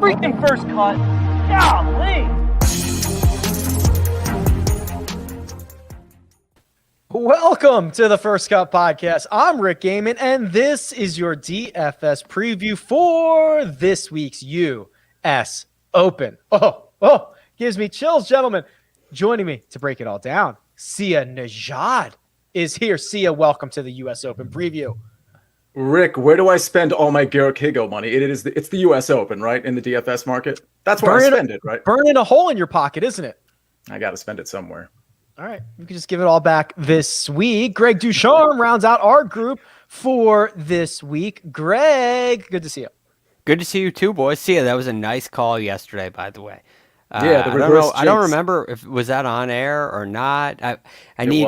freaking first cut. Golly. Welcome to the First Cut Podcast. I'm Rick Gehman, and this is your DFS preview for this week's U.S. Open. Oh, gives me chills, gentlemen. Joining me to break it all down, Sia Nejad is here. Sia, welcome to the U.S. Open preview. Rick, where do I spend all my Garrett Higo money? It's the U.S. Open, right? In the DFS market. That's where I spend it, right? Burning a hole in your pocket, isn't it? I got to spend it somewhere. All right, you can just give it all back this week. Greg DuCharme rounds out our group for this week. Greg, good to see you. Good to see you too, boys. See ya. That was a nice call yesterday, by the way. Yeah, the reverse jinx. I don't remember if was that on air or not. I need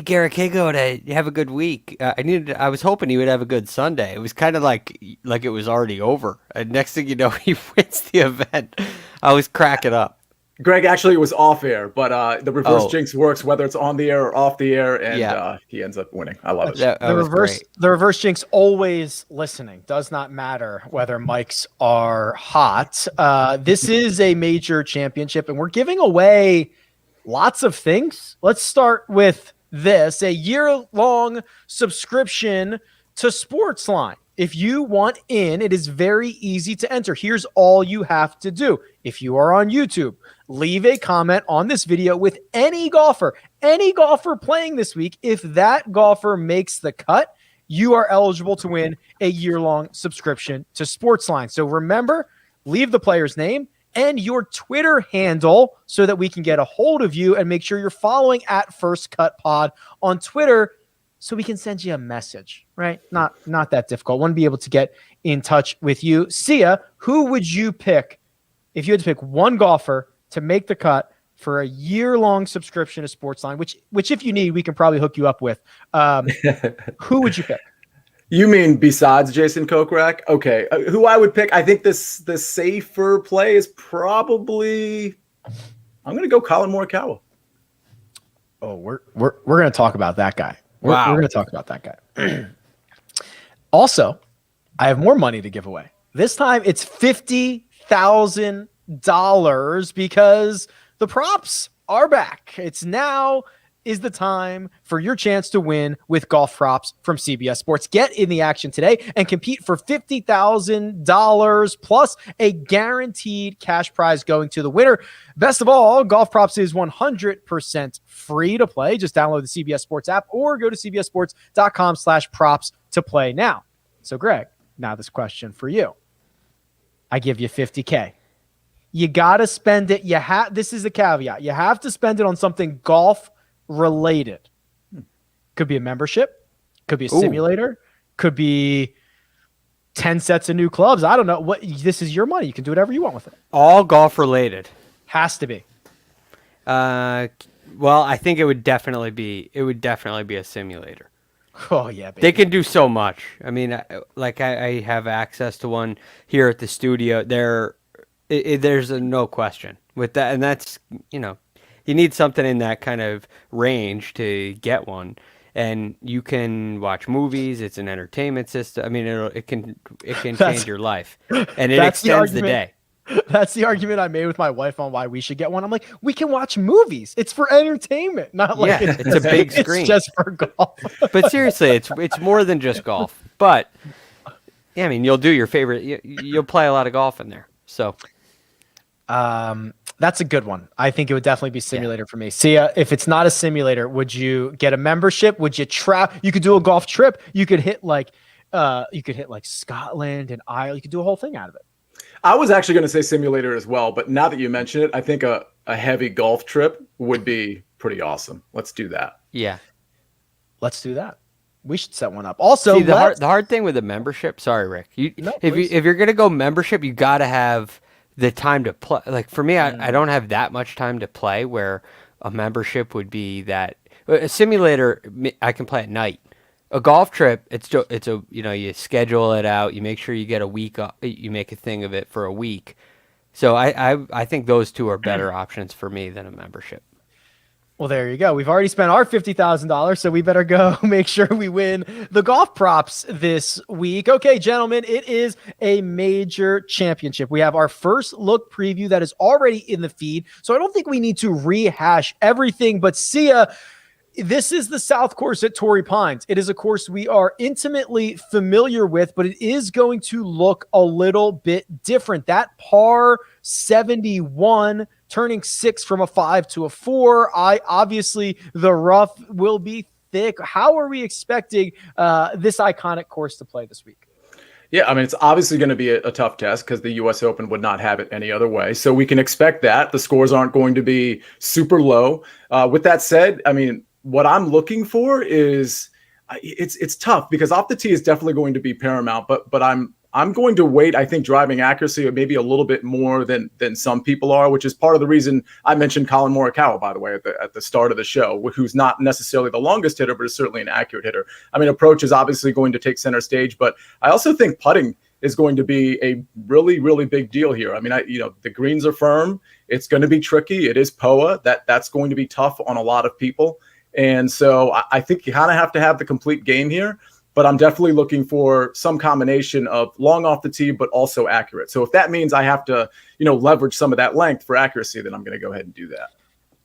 Garrett Higo to have a good week. I was hoping he would have a good Sunday. It was kind of like it was already over. And next thing you know, he wins the event. I was cracking up. Greg, actually, it was off air, but the reverse jinx works whether it's on the air or off the air, and he ends up winning. I love it. The reverse jinx always listening. Does not matter whether mics are hot. This is a major championship, and we're giving away lots of things. Let's start with this: a year-long subscription to Sportsline. If you want in, it is very easy to enter. Here's all you have to do. If you are on YouTube, leave a comment on this video with any golfer playing this week. If that golfer makes the cut, you are eligible to win a year-long subscription to Sportsline. So remember, leave the player's name and your Twitter handle so that we can get a hold of you, and make sure you're following at First Cut Pod on Twitter so we can send you a message, right? Not that difficult. Want to be able to get in touch with you. Sia, who would you pick if you had to pick one golfer to make the cut for a year-long subscription to Sportsline, which if you need, we can probably hook you up with? Who would you pick? You mean besides Jason Kokrak? Okay, who I would pick? I think the safer play is probably, I'm going to go Colin Morikawa. Oh, we're going to talk about that guy. We're going to talk about that guy. Also, I have more money to give away. This time it's $50,000 because the props are back. It's now is the time for your chance to win with golf props from CBS Sports. Get in the action today and compete for $50,000 plus a guaranteed cash prize going to the winner. Best of all, golf props is 100% free to play. Just download the CBS Sports app or go to cbssports.com/props to play now. So Greg, now this question for you. I give you $50K. You got to spend it. This is a caveat. You have to spend it on something golf related. Could be a membership, could be a simulator, could be 10 sets of new clubs. I don't know. What, this is your money. You can do whatever you want with it. All golf related. Has to be. Well, I think it would definitely be a simulator. Oh yeah, baby. They can do so much. I mean, I have access to one here at the studio. There's no question with that, and that's, you need something in that kind of range to get one, and you can watch movies. It's an entertainment system. I mean, it can change your life, and it extends the day. That's the argument I made with my wife on why we should get one. I'm like, we can watch movies. It's for entertainment, not like it's a big screen. It's just for golf. But seriously, it's more than just golf. But yeah, I mean, you'll do your favorite. You'll play a lot of golf in there. So. That's a good one. I think it would definitely be simulator for me. Sia, if it's not a simulator, would you get a membership? Would you you could do a golf trip. You could hit like Scotland and Ireland. You could do a whole thing out of it. I was actually going to say simulator as well, but now that you mention it, I think a heavy golf trip would be pretty awesome. Let's do that. Yeah. Let's do that. We should set one up. Also, the hard thing with a membership, sorry, Rick, if you're going to go membership, you got to have the time to play. Like for me, I don't have that much time to play, where a membership would be that. A simulator, I can play at night. A golf trip, you schedule it out, you make sure you get a week, you make a thing of it for a week. So I think those two are better options for me than a membership. Well, there you go. We've already spent our $50,000, so we better go make sure we win the golf props this week. Okay, gentlemen, it is a major championship. We have our first look preview that is already in the feed, so I don't think we need to rehash everything, but Sia, this is the South Course at Torrey Pines. It is a course we are intimately familiar with, but it is going to look a little bit different. That par 71 turning 6 from a 5 to a 4. Obviously the rough will be thick. How are we expecting this iconic course to play this week? Yeah, I mean, it's obviously going to be a tough test because the U.S. Open would not have it any other way. So we can expect that. The scores aren't going to be super low. With that said, I mean, what I'm looking for is it's tough because off the tee is definitely going to be paramount, but I'm going to weight, I think, driving accuracy maybe a little bit more than some people are, which is part of the reason I mentioned Colin Morikawa, by the way, at the start of the show, who's not necessarily the longest hitter, but is certainly an accurate hitter. I mean, approach is obviously going to take center stage, but I also think putting is going to be a really, really big deal here. I mean, the greens are firm. It's going to be tricky. It is POA. That's going to be tough on a lot of people. And so I think you kind of have to have the complete game here. But I'm definitely looking for some combination of long off the tee, but also accurate. So if that means I have to, leverage some of that length for accuracy, then I'm going to go ahead and do that.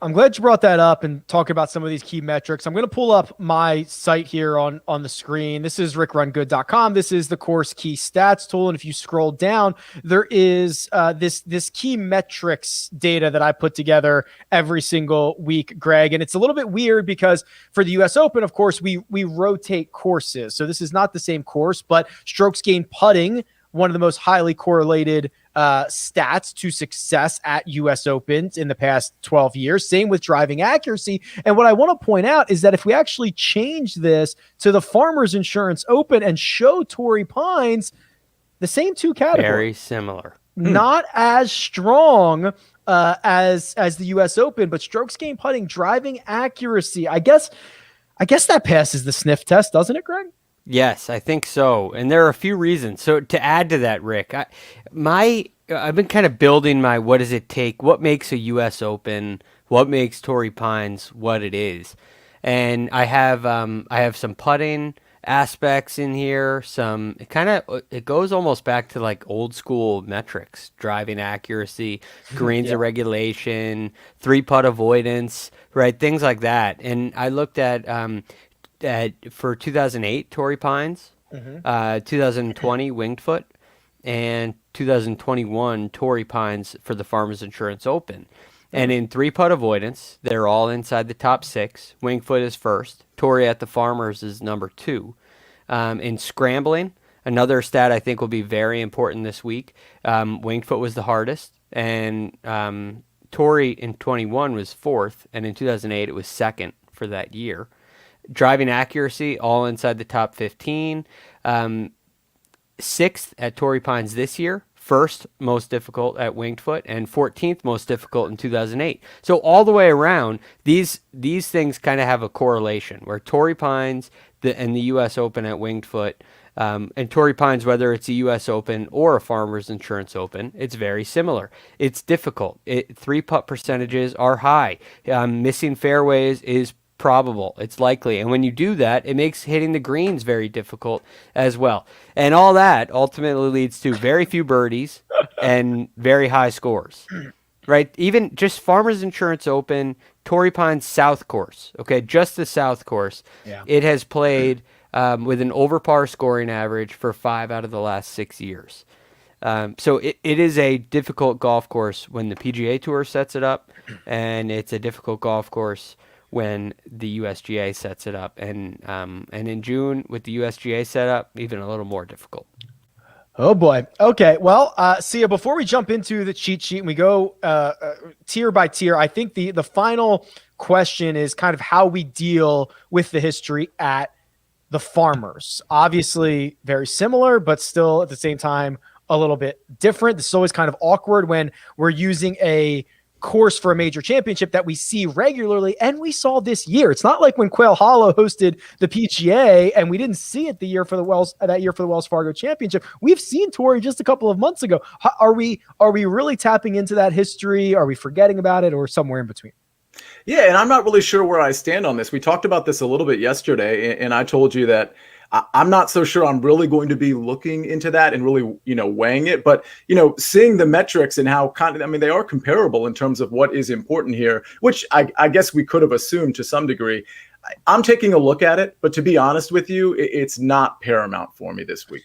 I'm glad you brought that up and talk about some of these key metrics. I'm going to pull up my site here on the screen. This is RickRunGood.com. This is the course key stats tool. And if you scroll down, there is this key metrics data that I put together every single week, Greg. And it's a little bit weird because for the US Open, of course, we rotate courses. So this is not the same course, but strokes gained putting, one of the most highly correlated stats to success at US Opens in the past 12 years. Same with driving accuracy. And what I want to point out is that if we actually change this to the Farmers Insurance Open and show Torrey Pines, the same two categories. Very similar. Not as strong as the US Open, but strokes gained putting, driving accuracy. I guess that passes the sniff test, doesn't it, Greg? Yes, I think so. And there are a few reasons. So to add to that, Rick, I've been kind of building my what does it take, what makes a U.S. Open, what makes Torrey Pines what it is. And I have some putting aspects in here, it goes almost back to like old school metrics, driving accuracy, greens irregulation, 3-putt avoidance, right? Things like that. And I looked at for 2008 Torrey Pines, 2020 Winged Foot, and 2021 Torrey Pines for the Farmers Insurance Open. And in 3-putt avoidance, they're all inside the top 6. Winged Foot is first. Torrey at the Farmers is number 2. In scrambling, another stat I think will be very important this week. Winged Foot was the hardest, and Torrey in 21 was 4th, and in 2008 it was 2nd for that year. Driving accuracy, all inside the top 15. 6th at Torrey Pines this year. 1st most difficult at Winged Foot, and 14th most difficult in 2008. So all the way around, these things kind of have a correlation where Torrey Pines and the U.S. Open at Winged Foot, and Torrey Pines, whether it's a U.S. Open or a Farmers Insurance Open, it's very similar. It's difficult. 3-putt percentages are high. Missing fairways is probable. It's likely. And when you do that, it makes hitting the greens very difficult as well. And all that ultimately leads to very few birdies and very high scores, right? Even just Farmers Insurance Open, Torrey Pines South Course, okay, just the South Course. Yeah. It has played with an over par scoring average for 5 out of the last 6 years. So it is a difficult golf course when the PGA Tour sets it up, and it's a difficult golf course when the USGA sets it up, and in June with the USGA setup, even a little more difficult. Oh boy. Okay. Well, Sia, before we jump into the cheat sheet and we go tier by tier, I think the final question is kind of how we deal with the history at the Farmers. Obviously very similar, but still at the same time a little bit different. This is always kind of awkward when we're using a course for a major championship that we see regularly, and we saw this year. It's not like when Quail Hollow hosted the PGA and we didn't see it that year for the Wells Fargo Championship. We've seen Torrey just a couple of months ago. Are we really tapping into that history? Are we forgetting about it, or somewhere in between? Yeah, and I'm not really sure where I stand on this. We talked about this a little bit yesterday, and I told you that I'm not so sure I'm really going to be looking into that and really, weighing it. But, seeing the metrics and how they are comparable in terms of what is important here, which I guess we could have assumed to some degree. I'm taking a look at it, but to be honest with you, it's not paramount for me this week.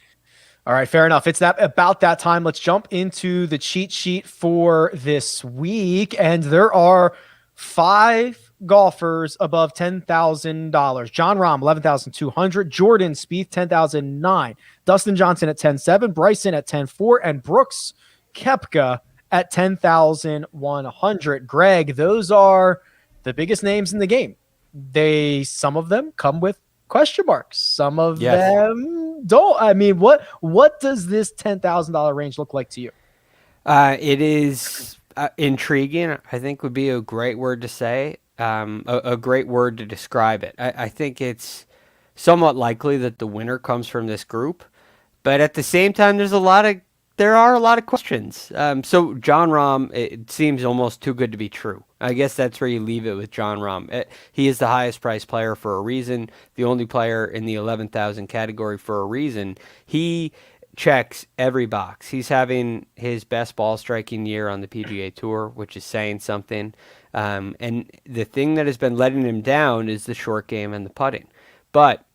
All right, fair enough. It's about that time. Let's jump into the cheat sheet for this week. And there are 5 golfers above $10,000. John Rahm, 11,200. Jordan Spieth, 10,009. Dustin Johnson at 10,700. Bryson at 10,400. And Brooks Koepka at 10,100. Greg, those are the biggest names in the game. Some of them come with question marks. Some of them don't. I mean, what does this $10,000 range look like to you? It is intriguing, I think would be a great word to say, a great word to describe it. I think it's somewhat likely that the winner comes from this group, but at the same time, there are a lot of questions. So John Rahm, it seems almost too good to be true. I guess that's where you leave it with John Rahm. He is the highest priced player for a reason, the only player in the 11,000 category for a reason. He checks every box. He's having his best ball striking year on the PGA Tour, which is saying something. And the thing that has been letting him down is the short game and the putting. But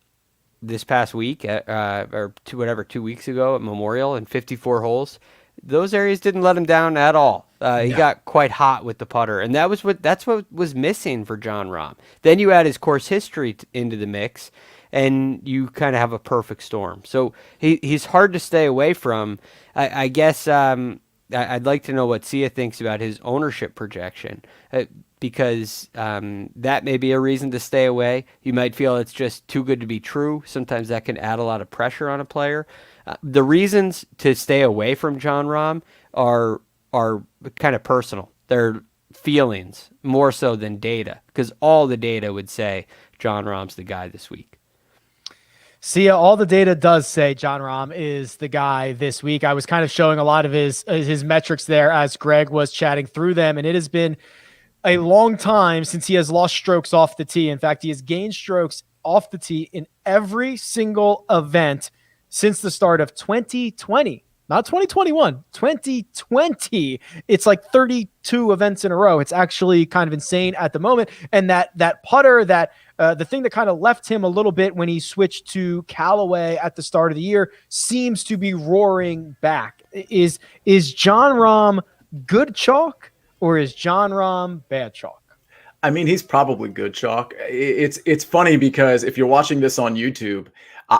this past week, 2 weeks ago at Memorial in 54 holes, those areas didn't let him down at all. He got quite hot with the putter, and that's what was missing for John Rahm. Then you add his course history into the mix, and you kind of have a perfect storm. So he's hard to stay away from. I guess I'd like to know what Sia thinks about his ownership projection, because that may be a reason to stay away. You might feel it's just too good to be true. Sometimes that can add a lot of pressure on a player. The reasons to stay away from John Rahm are kind of personal. They're feelings more so than data, because all the data would say John Rahm's the guy this week. Sia, all the data does say John Rahm is the guy this week. I was kind of showing a lot of his metrics there as Greg was chatting through them, and it has been a long time since he has lost strokes off the tee. In fact, he has gained strokes off the tee in every single event since the start of 2020, not 2021, 2020. It's like 32 events in a row. It's actually kind of insane at the moment. And that putter, the thing that kind of left him a little bit when he switched to Callaway at the start of the year seems to be roaring back. Is John Rahm good chalk, or is John Rahm bad chalk? I mean, he's probably good chalk. It's funny because if you're watching this on YouTube,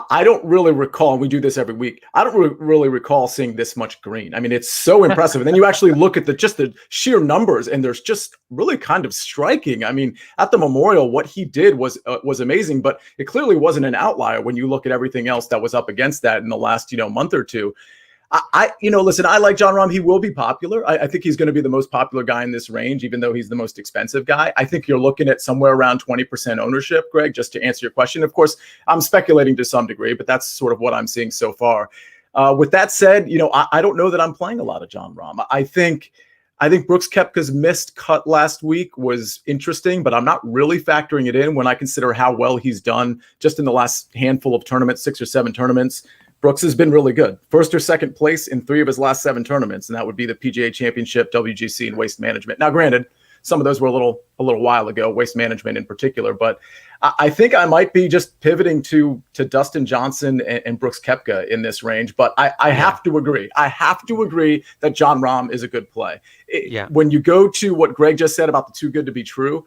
I don't really recall, and we do this every week, I don't really recall seeing this much green. I mean, it's so impressive. And then you actually look at the sheer numbers, and there's just really kind of striking. I mean, at the Memorial, what he did was amazing, but it clearly wasn't an outlier when you look at everything else that was up against that in the last, month or two. Listen, I like John Rahm. He will be popular. I think he's going to be the most popular guy in this range, even though he's the most expensive guy. I think you're looking at somewhere around 20% ownership, Greg, just to answer your question. Of course, I'm speculating to some degree, but that's sort of what I'm seeing so far. With that said, I don't know that I'm playing a lot of John Rahm. I think Brooks Koepka's missed cut last week was interesting, but I'm not really factoring it in when I consider how well he's done just in the last handful of tournaments, 6 or 7 tournaments. Brooks has been really good. First or second place in 3 of his last 7 tournaments, and that would be the PGA Championship, WGC, and Waste Management. Now, granted, some of those were a little while ago, Waste Management in particular, but I think I might be just pivoting to Dustin Johnson and Brooks Koepka in this range. But I have to agree. I have to agree that John Rahm is a good play. When you go to what Greg just said about the too good to be true,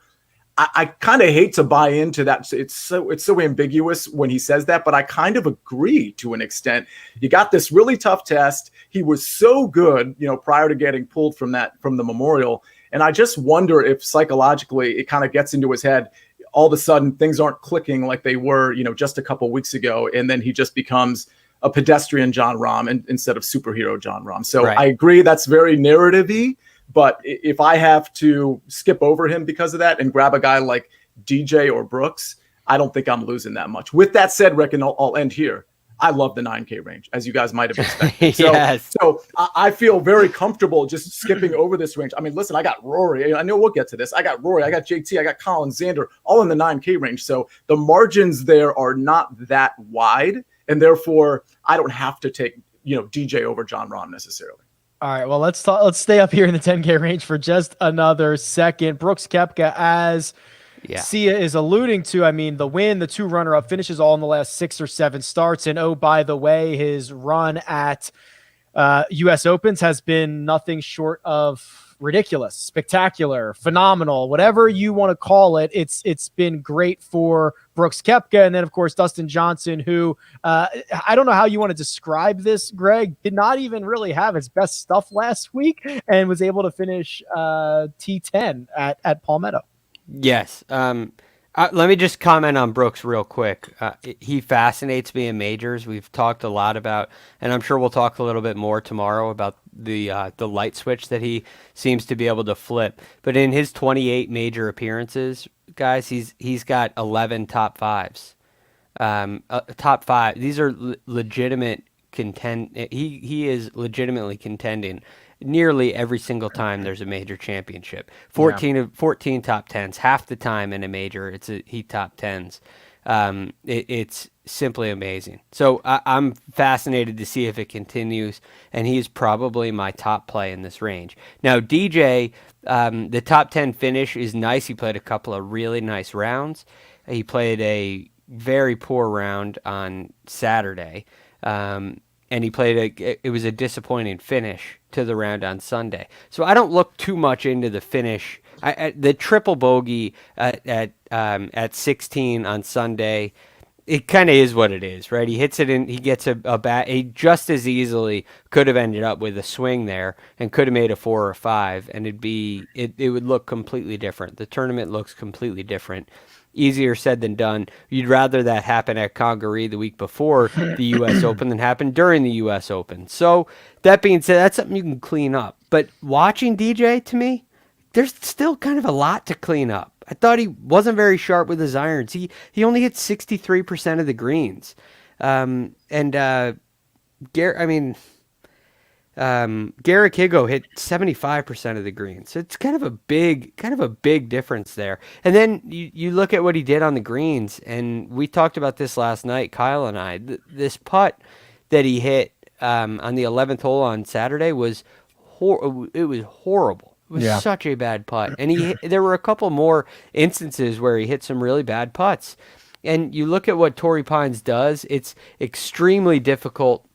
I kind of hate to buy into that. It's so ambiguous when he says that, but I kind of agree to an extent. You got this really tough test. He was so good, prior to getting pulled from the Memorial. And I just wonder if psychologically it kind of gets into his head. All of a sudden things aren't clicking like they were, just a couple weeks ago. And then he just becomes a pedestrian John Rahm instead of superhero John Rahm. So right. I agree that's very narrative-y. But if I have to skip over him because of that and grab a guy like DJ or Brooks, I don't think I'm losing that much. With that said, Rick, and I'll end here. I love the 9K range, as you guys might have expected. So, Yes. so I feel very comfortable just skipping over this range. I mean, listen, I got Rory. I know we'll get to this. I got Rory. I got JT. I got Colin, Xander, all in the 9K range. So the margins there are not that wide, and therefore I don't have to take DJ over John Rahm necessarily. All right, well, let's stay up here in the 10K range for just another second. Brooks Koepka, as Sia is alluding to, I mean, the win, the 2 runner-up finishes all in the last 6 or 7 starts. And oh, by the way, his run at U.S. Opens has been nothing short of ridiculous, spectacular, phenomenal, whatever you want to call it. It's been great for Brooks Koepka. And then, of course, Dustin Johnson, who I don't know how you want to describe this, Greg, did not even really have his best stuff last week and was able to finish T10 at Palmetto. Yes. Let me just comment on Brooks real quick. He fascinates me in majors. We've talked a lot about, and I'm sure we'll talk a little bit more tomorrow about the light switch that he seems to be able to flip. But in his 28 major appearances, guys, he's got 11 top fives. Top 5. These are legitimate He is legitimately contending nearly every single time there's a major championship. 14 top 10s, half the time in a major, he top 10s. It's simply amazing. So I'm fascinated to see if it continues, and he's probably my top play in this range. Now, DJ, the top 10 finish is nice. He played a couple of really nice rounds. He played a very poor round on Saturday, and he played it was a disappointing finish to the round on Sunday. So I don't look too much into the finish. The triple bogey at 16 on Sunday, it kind of is what it is, right? He hits it in, he gets a bat. He just as easily could have ended up with a swing there and could have made a 4 or 5, and it would look completely different. The tournament looks completely different. Easier said than done. You'd rather that happen at Congaree the week before the U.S. Open than happen during the U.S. Open. So that being said, that's something you can clean up. But watching DJ, to me, there's still kind of a lot to clean up. I thought he wasn't very sharp with his irons. He only hit 63% of the greens. Garrick Higo hit 75% of the greens. So it's kind of a big difference there. And then you look at what he did on the greens, and we talked about this last night, Kyle and I. This putt that he hit on the 11th hole on Saturday was horrible. It was such a bad putt. And there were a couple more instances where he hit some really bad putts. And you look at what Torrey Pines does, it's extremely difficult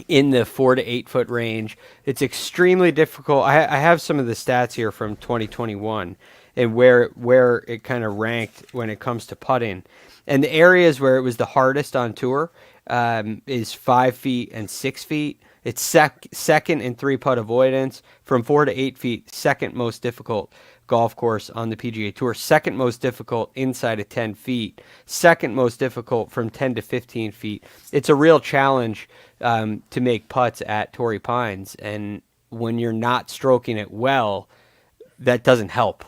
in the 4 to 8 foot range. It's extremely difficult. I have some of the stats here from 2021 and where it kind of ranked when it comes to putting. And the areas where it was the hardest on tour is 5 feet and 6 feet. It's second in 3-putt avoidance. From 4 to 8 feet, second most difficult golf course on the PGA Tour. Second most difficult inside of 10 feet. Second most difficult from 10 to 15 feet. It's a real challenge to make putts at Torrey Pines. And when you're not stroking it well, that doesn't help.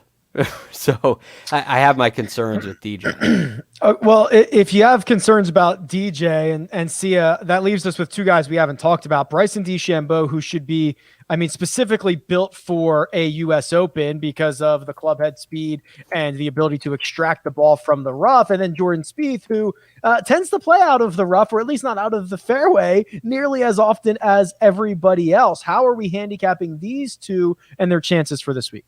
So I have my concerns with DJ. Well, if you have concerns about DJ and Sia, that leaves us with 2 guys we haven't talked about. Bryson DeChambeau, who should be, specifically built for a U.S. Open because of the club head speed and the ability to extract the ball from the rough. And then Jordan Spieth, who tends to play out of the rough, or at least not out of the fairway, nearly as often as everybody else. How are we handicapping these 2 and their chances for this week?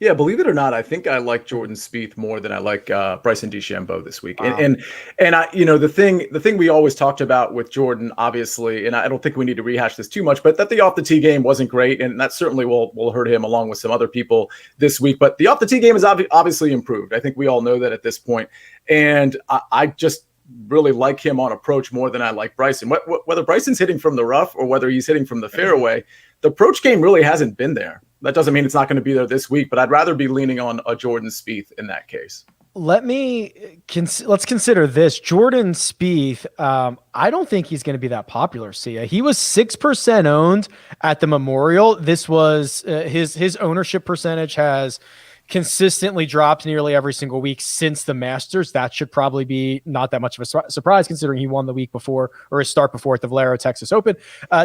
Yeah, believe it or not, I think I like Jordan Spieth more than I like Bryson DeChambeau this week. Wow. And the thing we always talked about with Jordan, obviously, and I don't think we need to rehash this too much, but that the off the tee game wasn't great, and that certainly will hurt him along with some other people this week. But the off the tee game is obviously improved. I think we all know that at this point, and I just really like him on approach more than I like Bryson. Whether Bryson's hitting from the rough or whether he's hitting from the fairway, the approach game really hasn't been there. That doesn't mean it's not going to be there this week, but I'd rather be leaning on a Jordan Spieth in that case. Let's consider this. Jordan Spieth, I don't think he's going to be that popular, Sia. He was 6% owned at the Memorial. This was his ownership percentage has consistently dropped nearly every single week since the Masters. That should probably be not that much of a surprise considering he won the week before, or his start before at the Valero Texas Open.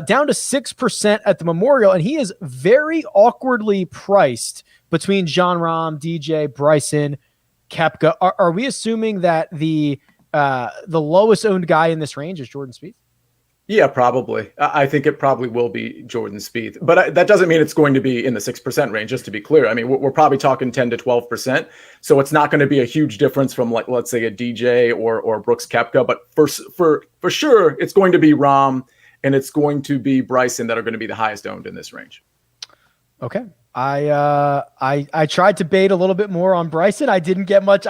Down to 6% at the Memorial, and he is very awkwardly priced between Jon Rahm, DJ, Bryson, Koepka. Are we assuming that the lowest owned guy in this range is Jordan Spieth? Yeah, probably. I think it probably will be Jordan Spieth, but that doesn't mean it's going to be in the 6% range, just to be clear. I mean, we're probably talking 10 to 12%. So it's not going to be a huge difference from, like, let's say a DJ or Brooks Koepka, but for sure, it's going to be Rahm and it's going to be Bryson that are going to be the highest owned in this range. Okay. I tried to bait a little bit more on Bryson. I didn't get much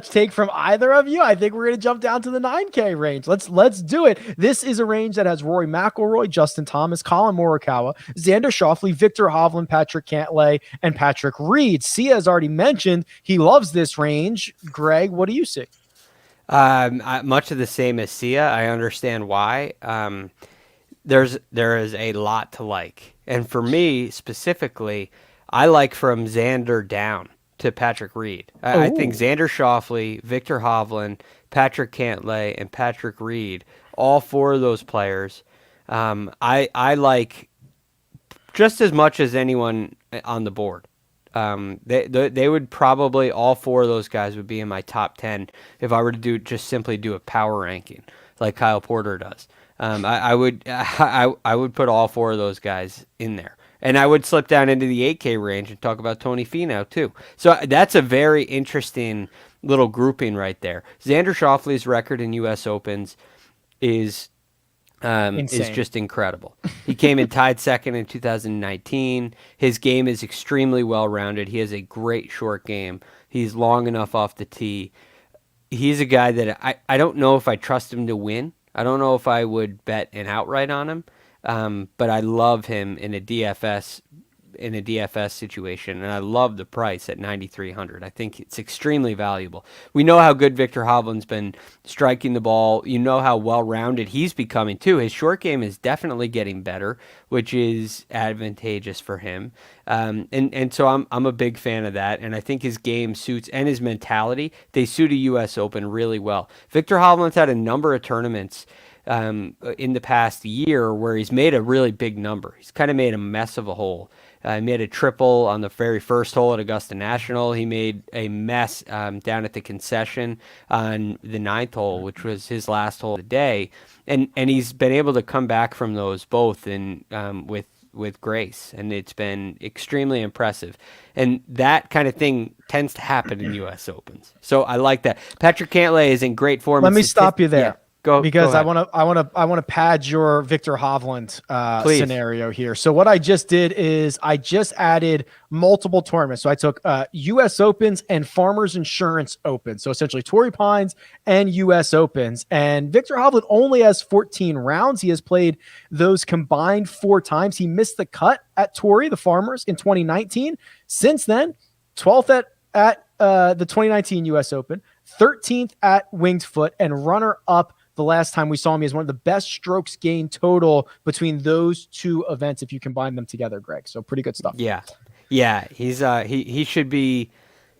take from either of you. I think we're going to jump down to the 9K range. Let's do it. This is a range that has Rory McIlroy, Justin Thomas, Colin Morikawa, Xander Schauffele, Victor Hovland, Patrick Cantlay, and Patrick Reed. Sia has already mentioned he loves this range. Greg, what do you see? Much of the same as Sia. I understand why. There is a lot to like. And for me specifically, I like from Xander down to Patrick Reed. I think Xander Schauffele, Victor Hovland, Patrick Cantlay, and Patrick Reed, all four of those players, I like just as much as anyone on the board. They would probably, all four of those guys would be in my top 10 if I were to simply do a power ranking like Kyle Porter does. I would put all four of those guys in there. And I would slip down into the 8K range and talk about Tony Finau too. So that's a very interesting little grouping right there. Xander Schauffele's record in U.S. Opens is just incredible. He came in tied second in 2019. His game is extremely well-rounded. He has a great short game. He's long enough off the tee. He's a guy that I don't know if I trust him to win. I don't know if I would bet an outright on him. But I love him in a DFS situation, and I love the price at $9,300. I think it's extremely valuable. We know how good Victor Hovland's been striking the ball. You know how well-rounded he's becoming too. His short game is definitely getting better, which is advantageous for him. And so I'm a big fan of that, and I think his game suits, and his mentality, they suit a U.S. Open really well. Victor Hovland's had a number of tournaments in the past year where he's made a really big number. He's kind of made a mess of a hole. He made a triple on the very first hole at Augusta National. He made a mess down at the concession on the 9th hole, which was his last hole of the day. And he's been able to come back from those both with grace, and it's been extremely impressive. And that kind of thing tends to happen in U.S. Opens. So I like that. Patrick Cantlay is in great form. Let me stop you there. Yeah. Go I want to pad your Victor Hovland scenario here. So what I just did is I just added multiple tournaments. So I took U.S. Opens and Farmers Insurance Opens. So essentially Torrey Pines and U.S. Opens. And Victor Hovland only has 14 rounds. He has played those combined 4 times. He missed the cut at Torrey, the Farmers, in 2019. Since then, 12th at the 2019 U.S. Open, 13th at Winged Foot, and runner-up the last time we saw him. He has one of the best strokes gained total between those two events if you combine them together, Greg. So pretty good stuff. Yeah. He's he should be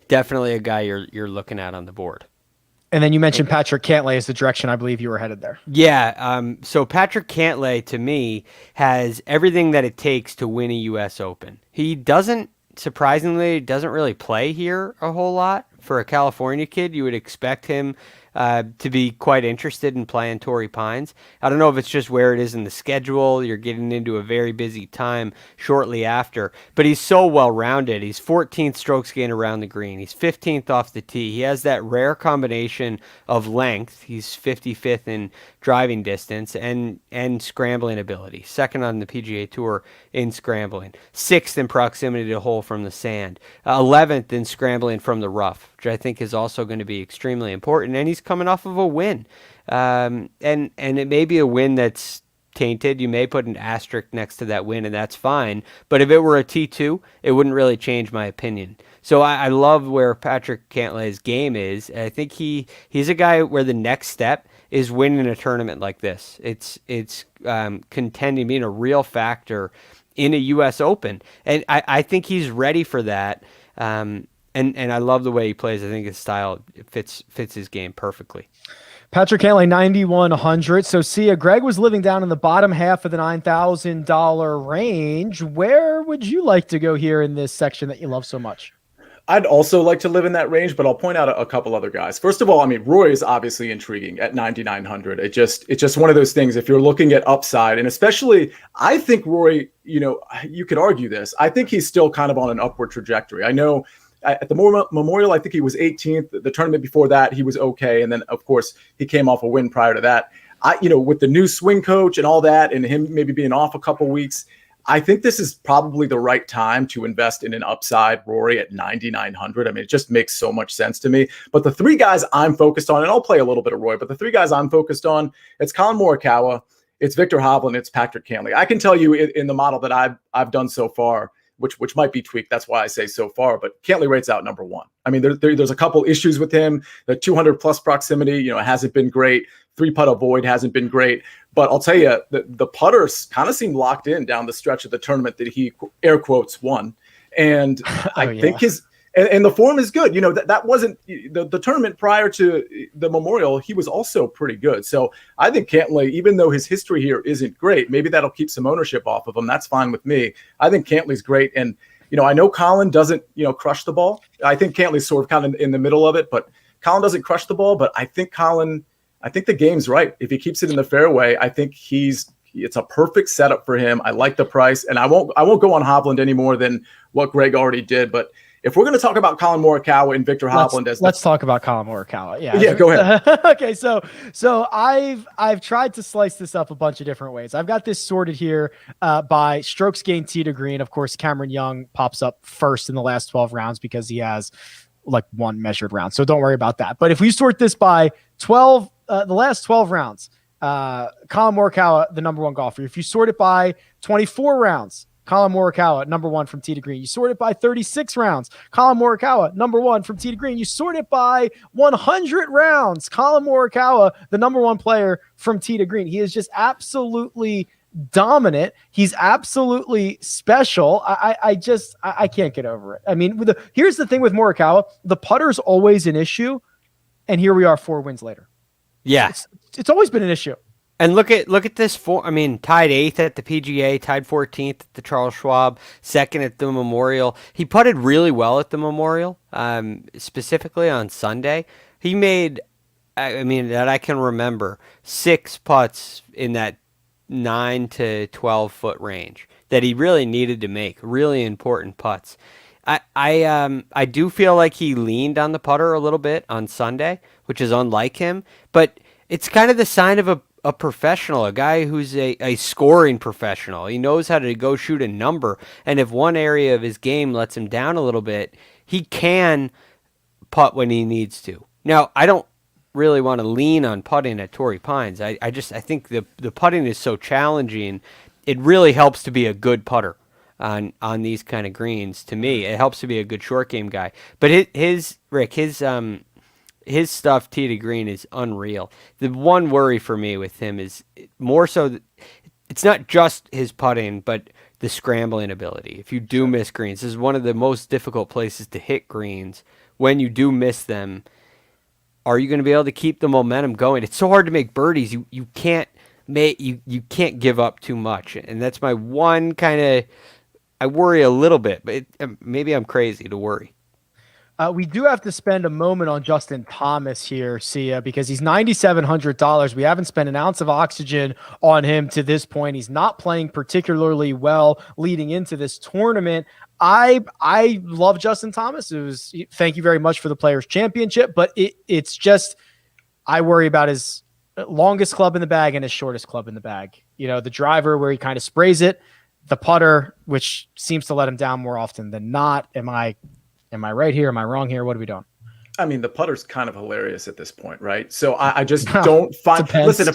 definitely a guy you're looking at on the board. And then you mentioned Patrick Cantlay as the direction I believe you were headed there. Yeah. So Patrick Cantlay to me has everything that it takes to win a U.S. Open. He surprisingly doesn't really play here a whole lot. For a California kid, you would expect him to be quite interested in playing Torrey Pines. I don't know if it's just where it is in the schedule. You're getting into a very busy time shortly after, but he's so well-rounded. He's 14th strokes gained around the green. He's 15th off the tee. He has that rare combination of length. He's 55th in driving distance and scrambling ability. Second on the PGA Tour in scrambling. 6th in proximity to hole from the sand. 11th in scrambling from the rough, which I think is also going to be extremely important. And he's coming off of a win. And it may be a win that's tainted. You may put an asterisk next to that win, and that's fine. But if it were a T2, it wouldn't really change my opinion. So I love where Patrick Cantlay's game is. I think he's a guy where the next step is winning a tournament like this. It's contending, being a real factor in a U.S. Open. And I think he's ready for that. And I love the way he plays. I think his style fits his game perfectly. Patrick Cantlay, 9,100. So Sia, Greg was living down in the bottom half of the $9,000 range. Where would you like to go here in this section that you love so much? I'd also like to live in that range, but I'll point out a couple other guys. First of all, I mean, Rory is obviously intriguing at 9,900. It's just one of those things. If you're looking at upside, and especially, I think Rory, you could argue this. I think he's still kind of on an upward trajectory. I know at the Memorial, I think he was 18th. The tournament before that, he was okay. And then, of course, he came off a win prior to that. With the new swing coach and all that, and him maybe being off a couple weeks, I think this is probably the right time to invest in an upside Rory at 9,900. I mean, it just makes so much sense to me. But the three guys I'm focused on, and I'll play a little bit of Roy, but the three guys I'm focused on, it's Colin Morikawa, it's Victor Hovland, it's Patrick Cantlay. I can tell you in the model that I've done so far, which might be tweaked. That's why I say so far, but Cantlay rates out number one. I mean, there's a couple issues with him. The 200 plus proximity, hasn't been great. 3-putt avoid hasn't been great. But I'll tell you, the putters kind of seemed locked in down the stretch of the tournament that he air quotes won. And I think and the form is good. That wasn't the tournament prior to the Memorial. He was also pretty good. So I think Cantlay, even though his history here isn't great, maybe that'll keep some ownership off of him. That's fine with me. I think Cantlay's great. And, I know Colin doesn't, crush the ball. I think Cantlay's sort of kind of in the middle of it, but Colin doesn't crush the ball. But I think the game's right. If he keeps it in the fairway, I think it's a perfect setup for him. I like the price, and I won't go on Hovland any more than what Greg already did. But if we're going to talk about Colin Morikawa and Victor Hovland, let's talk about Colin Morikawa. Yeah, go ahead. Okay, so I've tried to slice this up a bunch of different ways. I've got this sorted here by strokes gained tee to green. Of course, Cameron Young pops up first in the last 12 rounds because he has like one measured round. So don't worry about that. But if we sort this by 12, the last 12 rounds, Colin Morikawa, the number one golfer. If you sort it by 24 rounds, Colin Morikawa, number one from tee to green. You sort it by 36 rounds, Colin Morikawa, number one from tee to green. You sort it by 100 rounds, Colin Morikawa, the number one player from tee to green. He is just absolutely dominant. He's absolutely special. I can't get over it. I mean, here's the thing with Morikawa, the putter's always an issue, and here we are 4 wins later. Yeah, it's always been an issue. And look at this form. I mean, tied 8th at the PGA, tied 14th at the Charles Schwab, 2nd at the Memorial. He putted really well at the Memorial, specifically on Sunday. He made, that I can remember, 6 putts in that 9 to 12 foot range that he really needed to make, really important putts. I do feel like he leaned on the putter a little bit on Sunday, which is unlike him, but it's kind of the sign of a professional, a guy who's a scoring professional. He knows how to go shoot a number, and if one area of his game lets him down a little bit, he can putt when he needs to. Now, I don't really want to lean on putting at Torrey Pines. I think the putting is so challenging. It really helps to be a good putter on these kind of greens. To me, it helps to be a good short game guy. But his stuff tee to green is unreal. The one worry for me with him is more so that it's not just his putting, but the scrambling ability. If you do miss greens, this is one of the most difficult places to hit greens. When you do miss them, are you going to be able to keep the momentum going? It's so hard to make birdies. You can't give up too much, and that's my one kind of. I worry a little bit, but maybe I'm crazy to worry. We do have to spend a moment on Justin Thomas here, Sia, because he's $9,700. We haven't spent an ounce of oxygen on him to this point. He's not playing particularly well leading into this tournament. I love Justin Thomas. Thank you very much for the Players' Championship, but it's just I worry about his longest club in the bag and his shortest club in the bag. The driver where he kind of sprays it, the putter, which seems to let him down more often than not. Am I right here? Am I wrong here? What are we doing? I mean, the putter's kind of hilarious at this point, right? So I just don't find. Listen,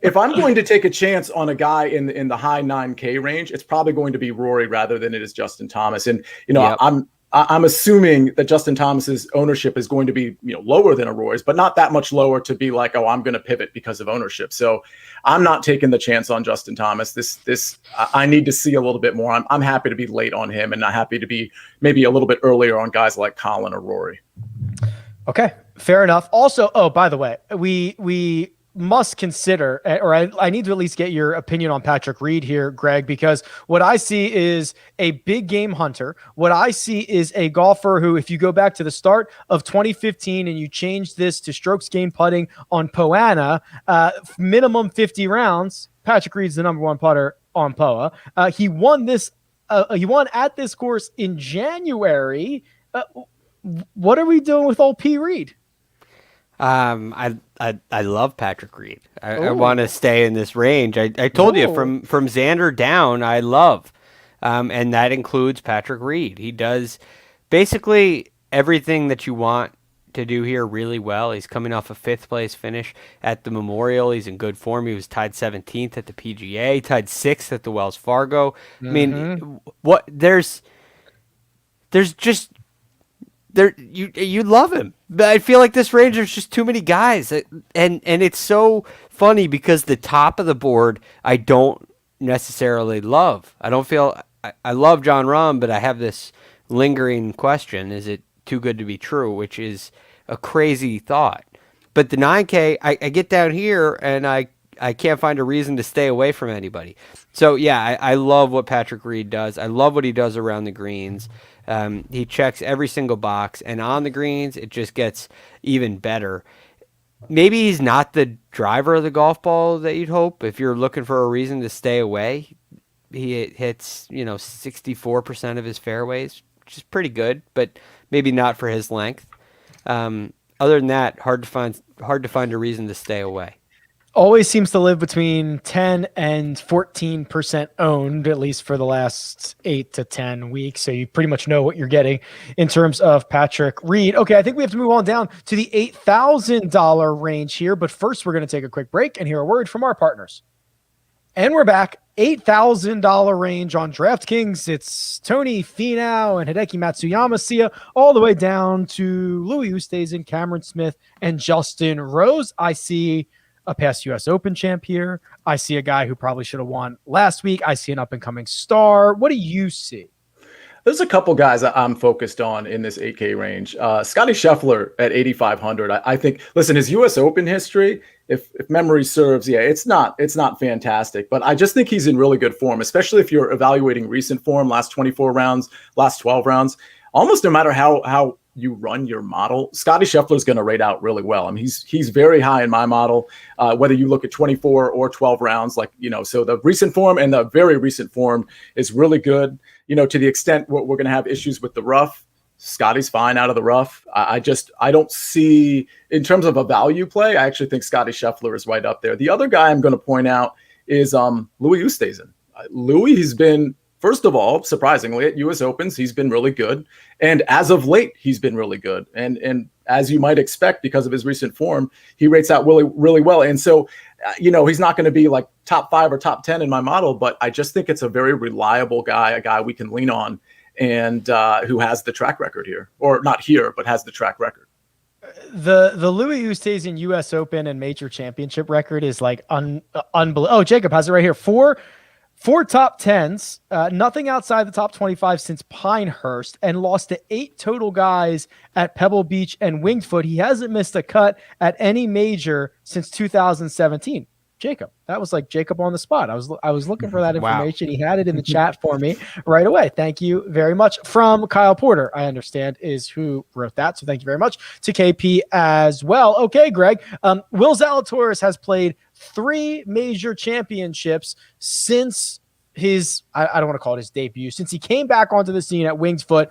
if I'm going to take a chance on a guy in the high 9K range, it's probably going to be Rory rather than it is Justin Thomas. And Yep. I'm I'm assuming that Justin Thomas's ownership is going to be, lower than Rory's, but not that much lower to be like, oh, I'm going to pivot because of ownership. So I'm not taking the chance on Justin Thomas. I need to see a little bit more. I'm happy to be late on him, and not happy to be maybe a little bit earlier on guys like Colin or Rory. Okay, fair enough. Also, oh, by the way, we must consider, or I need to at least get your opinion on Patrick Reed here, Greg, because what I see is a big game hunter. What I see is a golfer who, if you go back to the start of 2015 and you change this to strokes gained putting on Poana, minimum 50 rounds, Patrick Reed's the number one putter on POA. He won at this course in January. What are we doing with old P. Reed? I love Patrick Reed. I want to stay in this range. I told you from Xander down, I love, and that includes Patrick Reed. He does basically everything that you want to do here really well. He's coming off a 5th place finish at the Memorial. He's in good form. He was tied 17th at the PGA, tied 6th at the Wells Fargo. I mean, there's just there you love him. But I feel like this range, there's just too many guys, and it's so funny because the top of the board I don't necessarily love. I don't feel I love John Rahm, but I have this lingering question: is it too good to be true? Which is a crazy thought. But the 9K, I get down here and I can't find a reason to stay away from anybody. So yeah, I love what Patrick Reed does. I love what he does around the greens. He checks every single box, and on the greens, it just gets even better. Maybe he's not the driver of the golf ball that you'd hope. If you're looking for a reason to stay away, he hits 64% of his fairways, which is pretty good, but maybe not for his length. Other than that, hard to find a reason to stay away. Always seems to live between 10 and 14% owned, at least for the last 8 to 10 weeks. So you pretty much know what you're getting in terms of Patrick Reed. Okay, I think we have to move on down to the $8,000 range here. But first, we're going to take a quick break and hear a word from our partners. And we're back. $8,000 range on DraftKings. It's Tony Finau and Hideki Matsuyama, Sia, all the way down to Louis Oosthuizen, Cameron Smith, and Justin Rose. I see a past U.S. Open champ here. I see a guy who probably should have won last week. I see an up-and-coming star. What do you see? There's a couple guys that I'm focused on in this 8K range. Scotty Scheffler at 8,500. I think, listen, his U.S. Open history, if memory serves, it's not fantastic, but I just think he's in really good form, especially if you're evaluating recent form, last 24 rounds, last 12 rounds. Almost no matter how you run your model, Scotty Scheffler is going to rate out really well. I mean, he's very high in my model, whether you look at 24 or 12 rounds, so the recent form and the very recent form is really good. To the extent we're going to have issues with the rough, Scotty's fine out of the rough. I don't see, in terms of a value play, I actually think Scotty Scheffler is right up there. The other guy I'm going to point out is Louis Oosthuizen. Louis has been, first of all, surprisingly, at U.S. Opens, he's been really good. And as of late, he's been really good. And as you might expect, because of his recent form, he rates out really, really well. And so, he's not going to be like top 5 or top 10 in my model, but I just think it's a very reliable guy, a guy we can lean on, and who has the track record here. Or not here, but has the track record. The Louis Oosthuizen U.S. Open and Major Championship record is like unbelievable. Oh, Jacob has it right here. Four top 10s, nothing outside the top 25 since Pinehurst, and lost to 8 total guys at Pebble Beach and Winged Foot. He hasn't missed a cut at any major since 2017. Jacob, that was like Jacob on the spot. I was looking for that information. Wow. He had it in the chat for me right away. Thank you very much. From Kyle Porter, I understand, is who wrote that. So thank you very much to KP as well. Okay, Greg. Will Zalatoris has played 3 major championships since his, I don't want to call it his debut, since he came back onto the scene at Winged Foot.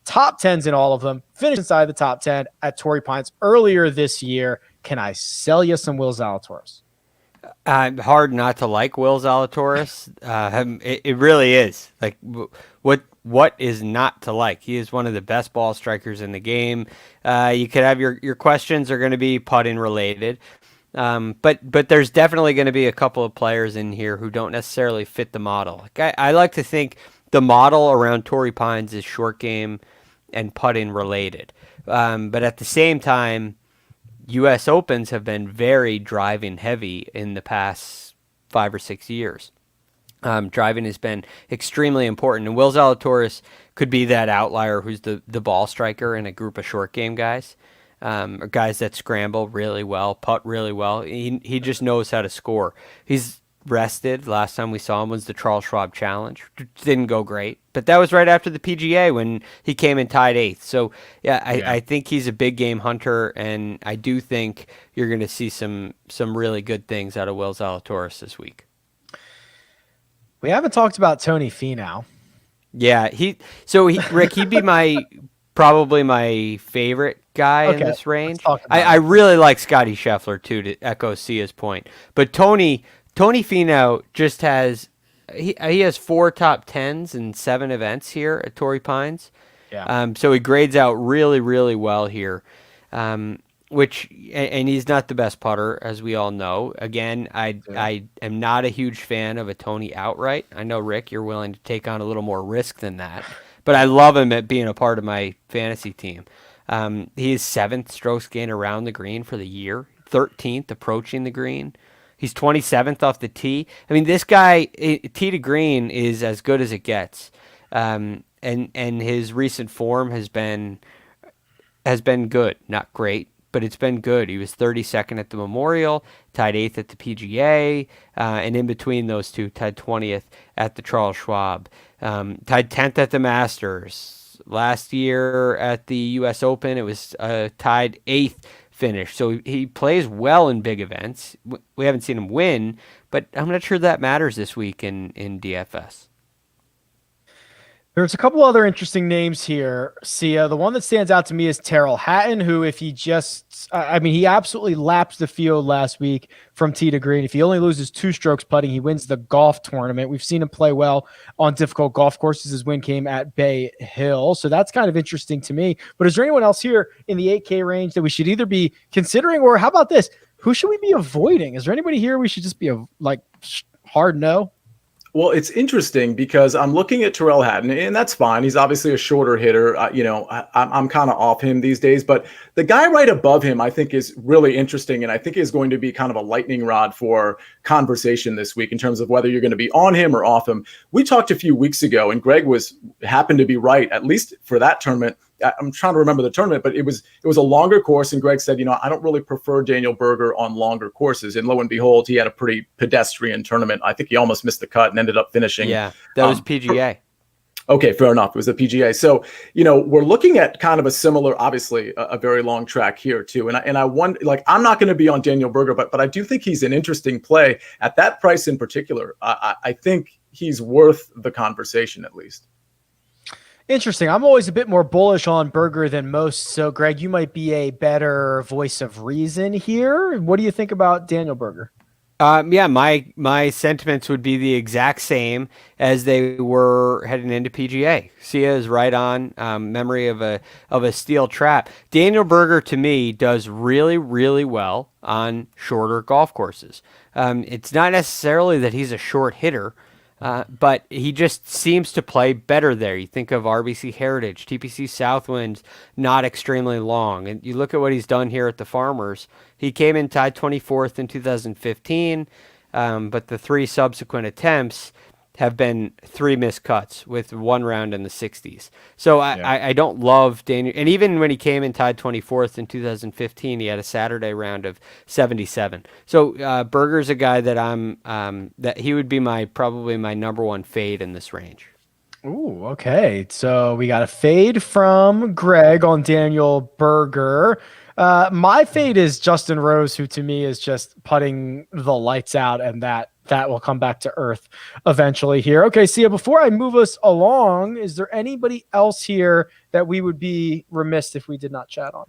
Top 10s in all of them. Finished inside the top 10 at Torrey Pines earlier this year. Can I sell you some Will Zalatoris? Hard not to like Will Zalatoris. It really is. Like, what is not to like? He is one of the best ball strikers in the game. You could have your questions are going to be putting related. But there's definitely going to be a couple of players in here who don't necessarily fit the model. Like I like to think the model around Torrey Pines is short game, and putting related. But at the same time, U.S. Opens have been very driving heavy in the past 5 or 6 years. Driving has been extremely important, and Will Zalatoris could be that outlier who's the ball striker in a group of short game guys, or guys that scramble really well, putt really well. He just knows how to score. He's rested. Last time we saw him was the Charles Schwab Challenge. Didn't go great, but that was right after the PGA when he came in tied 8th. So I think he's a big game hunter, and I do think you're going to see some really good things out of Will Zalatoris this week. We haven't talked about Tony Finau. Yeah, Rick, he'd be probably my favorite guy in this range. I really like Scotty Scheffler too, to echo Sia's point. But Tony Finau just has he has 4 top 10s in 7 events here at Torrey Pines. Yeah. So he grades out really, really well here. And he's not the best putter, as we all know. Again, I am not a huge fan of a Tony outright. I know, Rick, you're willing to take on a little more risk than that, but I love him at being a part of my fantasy team. He is 7th strokes gain around the green for the year, 13th approaching the green. He's 27th off the tee. I mean, this guy, tee to green, is as good as it gets. And his recent form has been good, not great, but it's been good. He was 32nd at the Memorial, tied 8th at the PGA, and in between those two, tied 20th at the Charles Schwab, tied 10th at the Masters. Last year at the U.S. Open, it was tied 8th finish. So he plays well in big events. We haven't seen him win, but I'm not sure that matters this week in DFS. There's a couple other interesting names here, Sia. The one that stands out to me is Terrell Hatton, who, if he he absolutely lapped the field last week from tee to green. If he only loses 2 strokes putting, he wins the golf tournament. We've seen him play well on difficult golf courses. His win came at Bay Hill. So that's kind of interesting to me. But is there anyone else here in the 8K range that we should either be considering, or how about this? Who should we be avoiding? Is there anybody here we should just be hard no? Well, it's interesting because I'm looking at Terrell Hatton, and that's fine. He's obviously a shorter hitter. I'm kind of off him these days. But the guy right above him, I think, is really interesting, and I think is going to be kind of a lightning rod for conversation this week in terms of whether you're going to be on him or off him. We talked a few weeks ago, and Greg happened to be right, at least for that tournament. I'm trying to remember the tournament, but it was a longer course, and Greg said, I don't really prefer Daniel Berger on longer courses. And lo and behold, he had a pretty pedestrian tournament. I think he almost missed the cut and ended up finishing. Yeah, that was PGA. Okay, fair enough. It was the PGA. So, we're looking at kind of a similar, obviously, a very long track here too. And I wonder, I'm not going to be on Daniel Berger, but I do think he's an interesting play at that price in particular. I think he's worth the conversation at least. Interesting. I'm always a bit more bullish on Berger than most. So, Greg, you might be a better voice of reason here. What do you think about Daniel Berger? My sentiments would be the exact same as they were heading into PGA. Sia is right on. Memory of a steel trap. Daniel Berger, to me, does really, really well on shorter golf courses. It's not necessarily that he's a short hitter, but he just seems to play better there. You think of RBC Heritage, TPC Southwind's not extremely long. And you look at what he's done here at the Farmers. He came in tied 24th in 2015, but the 3 subsequent attempts have been 3 missed cuts with 1 round in the 60s. So I don't love Daniel. And even when he came in tied 24th in 2015, he had a Saturday round of 77. So Berger's a guy that that he would be probably my number 1 fade in this range. Ooh, okay. So we got a fade from Greg on Daniel Berger. My fade is Justin Rose, who to me is just putting the lights out, and that will come back to earth eventually here. Okay, Sia, before I move us along, is there anybody else here that we would be remiss if we did not chat on?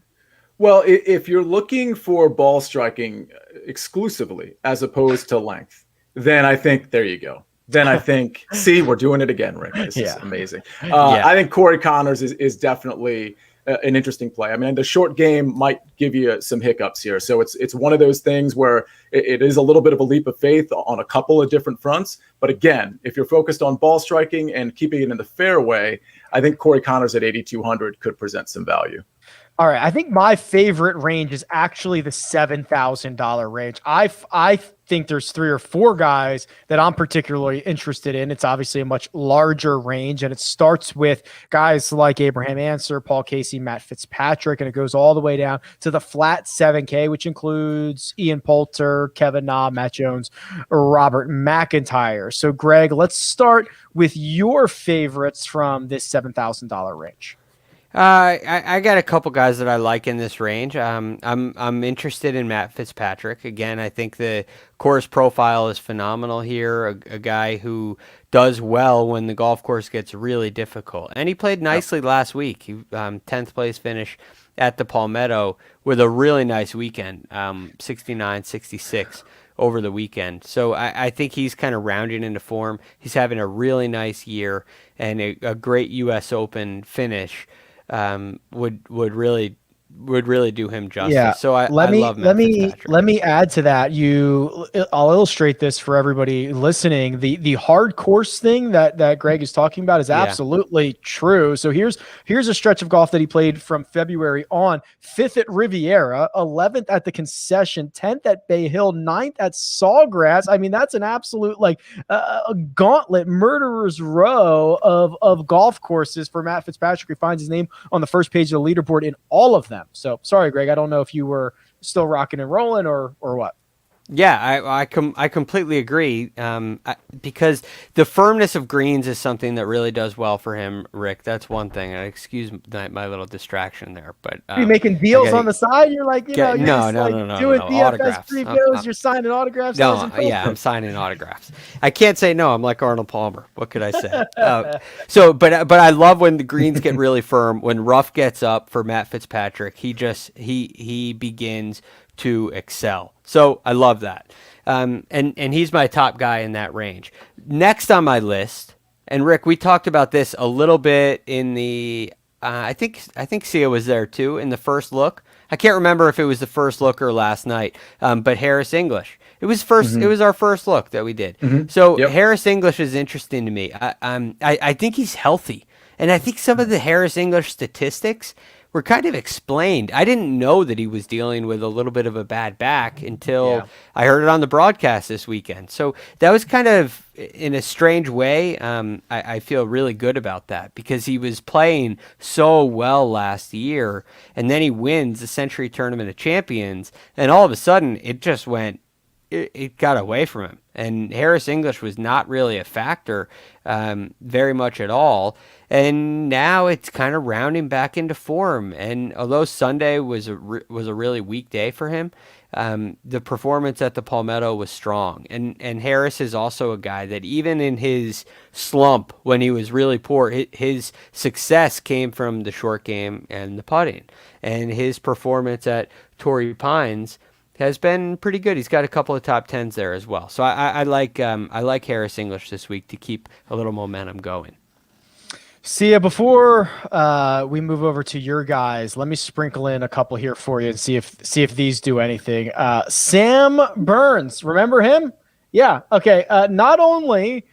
Well, if you're looking for ball striking exclusively as opposed to length, then I think there you go. Then I think, see, we're doing it again, Rick. This is amazing. I think Corey Connors is definitely an interesting play. I mean, the short game might give you some hiccups here. So it's one of those things where it is a little bit of a leap of faith on a couple of different fronts. But again, if you're focused on ball striking and keeping it in the fairway, I think Corey Connors at 8,200 could present some value. All right, I think my favorite range is actually the $7,000 range. I think there's 3 or 4 guys that I'm particularly interested in. It's obviously a much larger range, and it starts with guys like Abraham Answer, Paul Casey, Matt Fitzpatrick, and it goes all the way down to the flat 7K, which includes Ian Poulter, Kevin Na, Matt Jones, Robert McIntyre. So, Greg, let's start with your favorites from this $7,000 range. I got a couple guys that I like in this range. I'm interested in Matt Fitzpatrick. Again, I think the course profile is phenomenal here. A guy who does well when the golf course gets really difficult. And he played nicely last week. He 10th place finish at the Palmetto with a really nice weekend, 69, 66 over the weekend. So I think he's kind of rounding into form. He's having a really nice year and a great U.S. Open finish. Would really do him justice. Yeah. So I let me add to that. I'll illustrate this for everybody listening. The hard course thing that Greg is talking about is absolutely true. So here's a stretch of golf that he played from February on: 5th at Riviera, 11th at the Concession, 10th at Bay Hill, 9th at Sawgrass. I mean, that's an absolute a gauntlet, murderer's row of golf courses for Matt Fitzpatrick. He finds his name on the first page of the leaderboard in all of them. So sorry, Greg, I don't know if you were still rocking and rolling or what. Yeah, I completely agree. Because the firmness of greens is something that really does well for him, Rick. That's one thing. Excuse my little distraction there, but you're making deals on the side. You're like, no, doing DFS autographs. previews. You're signing autographs. I'm signing autographs. I can't say no. I'm like Arnold Palmer. What could I say? But I love when the greens get really firm. When rough gets up for Matt Fitzpatrick, he begins to excel. So I love that. And he's my top guy in that range. Next on my list, and Rick, we talked about this a little bit in the, I think Sia was there too in the first look. I can't remember if it was the first look or last night, but Harris English. It was first. Mm-hmm. It was our first look that we did. Mm-hmm. So Harris English is interesting to me. I think he's healthy, and I think some of the Harris English statistics were kind of explained. I didn't know that he was dealing with a little bit of a bad back until I heard it on the broadcast this weekend. So that was kind of, in a strange way, I feel really good about that because he was playing so well last year, and then he wins the Century Tournament of Champions, and all of a sudden it just went, it got away from him. And Harris English was not really a factor very much at all. And now it's kind of rounding back into form. And although Sunday was a really weak day for him, the performance at the Palmetto was strong. And Harris is also a guy that even in his slump when he was really poor, his success came from the short game and the putting. And his performance at Torrey Pines has been pretty good. He's got a couple of top 10s there as well. So I like Harris English this week to keep a little momentum going. Sia, before we move over to your guys, let me sprinkle in a couple here for you and see if these do anything. Sam Burns, remember him? Yeah. Okay. Not only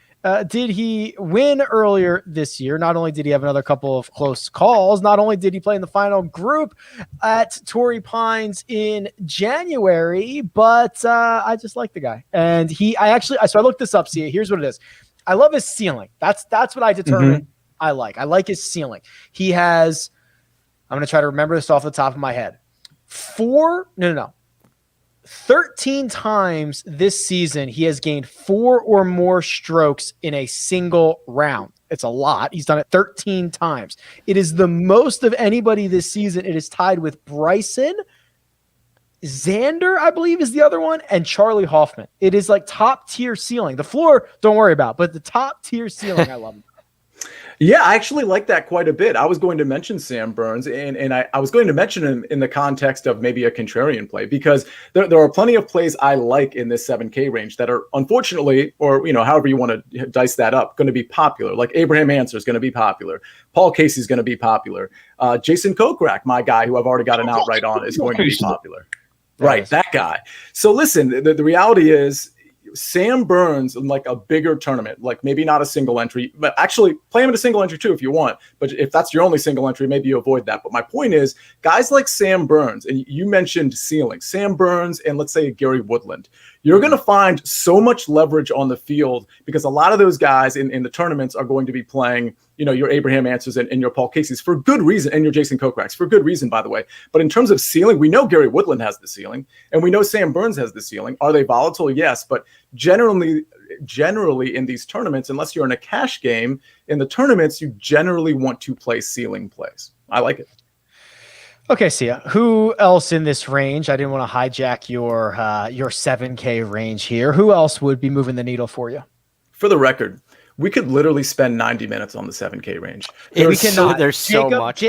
did he win earlier this year, not only did he have another couple of close calls, not only did he play in the final group at Torrey Pines in January, but I just like the guy. And so I looked this up, Sia. Here's what it is. I love his ceiling. That's what I determined. Mm-hmm. I like his ceiling. He has, I'm going to try to remember this off the top of my head. 13 times this season, he has gained 4 or more strokes in a single round. It's a lot. He's done it 13 times. It is the most of anybody this season. It is tied with Bryson, Xander, I believe, is the other one, and Charlie Hoffman. It is like top tier ceiling. The floor, don't worry about, but the top tier ceiling, I love him. Yeah, I actually like that quite a bit. I was going to mention Sam Burns, and I was going to mention him in the context of maybe a contrarian play, because there are plenty of plays I like in this 7K range that are, unfortunately, or however you want to dice that up, going to be popular. Like Abraham Answer is going to be popular. Paul Casey is going to be popular. Jason Kokrak, my guy, who I've already got an outright on, is going to be popular. Right, that guy. So listen, the reality is, Sam Burns in like a bigger tournament, like maybe not a single entry, but actually play him in a single entry too if you want. But if that's your only single entry, maybe you avoid that. But my point is, guys like Sam Burns, and you mentioned ceiling, Sam Burns, and let's say Gary Woodland, you're going to find so much leverage on the field because a lot of those guys in the tournaments are going to be playing, your Abraham Answers and your Paul Casey's for good reason, and your Jason Kokraks for good reason, by the way. But in terms of ceiling, we know Gary Woodland has the ceiling, and we know Sam Burns has the ceiling. Are they volatile? Yes, but generally in these tournaments, unless you're in a cash game, in the tournaments, you generally want to play ceiling plays. I like it. Okay, Sia, who else in this range? I didn't want to hijack your 7K range here. Who else would be moving the needle for you? For the record, we could literally spend 90 minutes on the 7K range. We cannot. There's so much.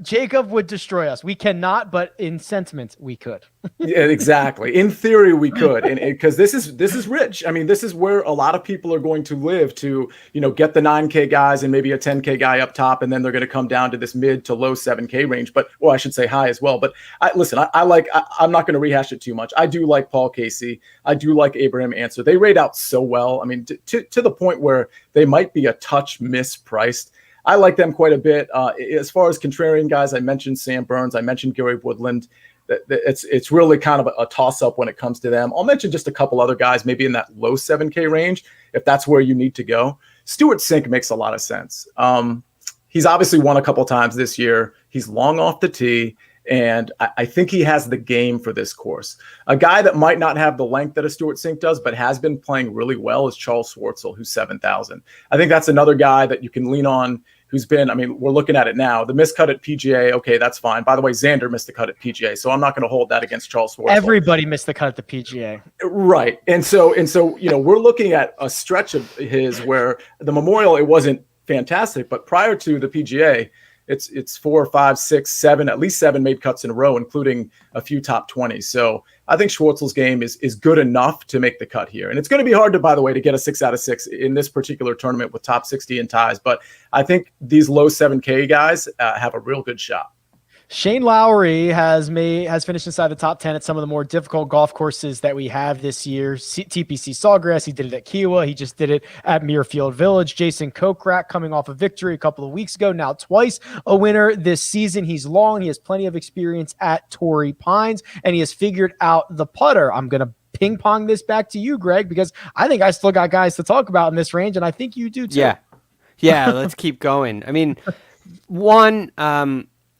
Jacob would destroy us. We cannot, but in sentiment, we could. Yeah, exactly. In theory, we could, and because this is rich. I mean, this is where a lot of people are going to live to, get the 9K guys and maybe a 10K guy up top, and then they're going to come down to this mid to low 7K range. But, well, I should say high as well. But I'm not going to rehash it too much. I do like Paul Casey. I do like Abraham Answer. They rate out so well. I mean, to the point where they might be a touch mispriced. I like them quite a bit. As far as contrarian guys, I mentioned Sam Burns. I mentioned Gary Woodland. It's really kind of a toss-up when it comes to them. I'll mention just a couple other guys, maybe in that low 7K range, if that's where you need to go. Stuart Sink makes a lot of sense. He's obviously won a couple times this year. He's long off the tee, and I think he has the game for this course. A guy that might not have the length that a Stuart Sink does, but has been playing really well, is Charles Schwartzel, who's 7,000. I think that's another guy that you can lean on, who's been, we're looking at it now. The miscut at PGA, okay, that's fine. By the way, Xander missed the cut at PGA, so I'm not going to hold that against Charles Schwartzel. Everybody missed the cut at the PGA. Right. And so, we're looking at a stretch of his where the Memorial, it wasn't fantastic, but prior to the PGA, it's 4, 5, 6, 7, at least 7 made cuts in a row, including a few top 20s. So I think Schwartzel's game is good enough to make the cut here. And it's going to be hard to, by the way, to get a 6 out of 6 in this particular tournament with top 60 and ties. But I think these low 7K guys have a real good shot. Shane Lowry has finished inside the top 10 at some of the more difficult golf courses that we have this year. TPC Sawgrass, he did it at Kiowa. He just did it at Muirfield Village. Jason Kokrak coming off a victory a couple of weeks ago, now twice a winner this season. He's long. He has plenty of experience at Torrey Pines, and he has figured out the putter. I'm going to ping pong this back to you, Greg, because I think I still got guys to talk about in this range, and I think you do too. Yeah, let's keep going.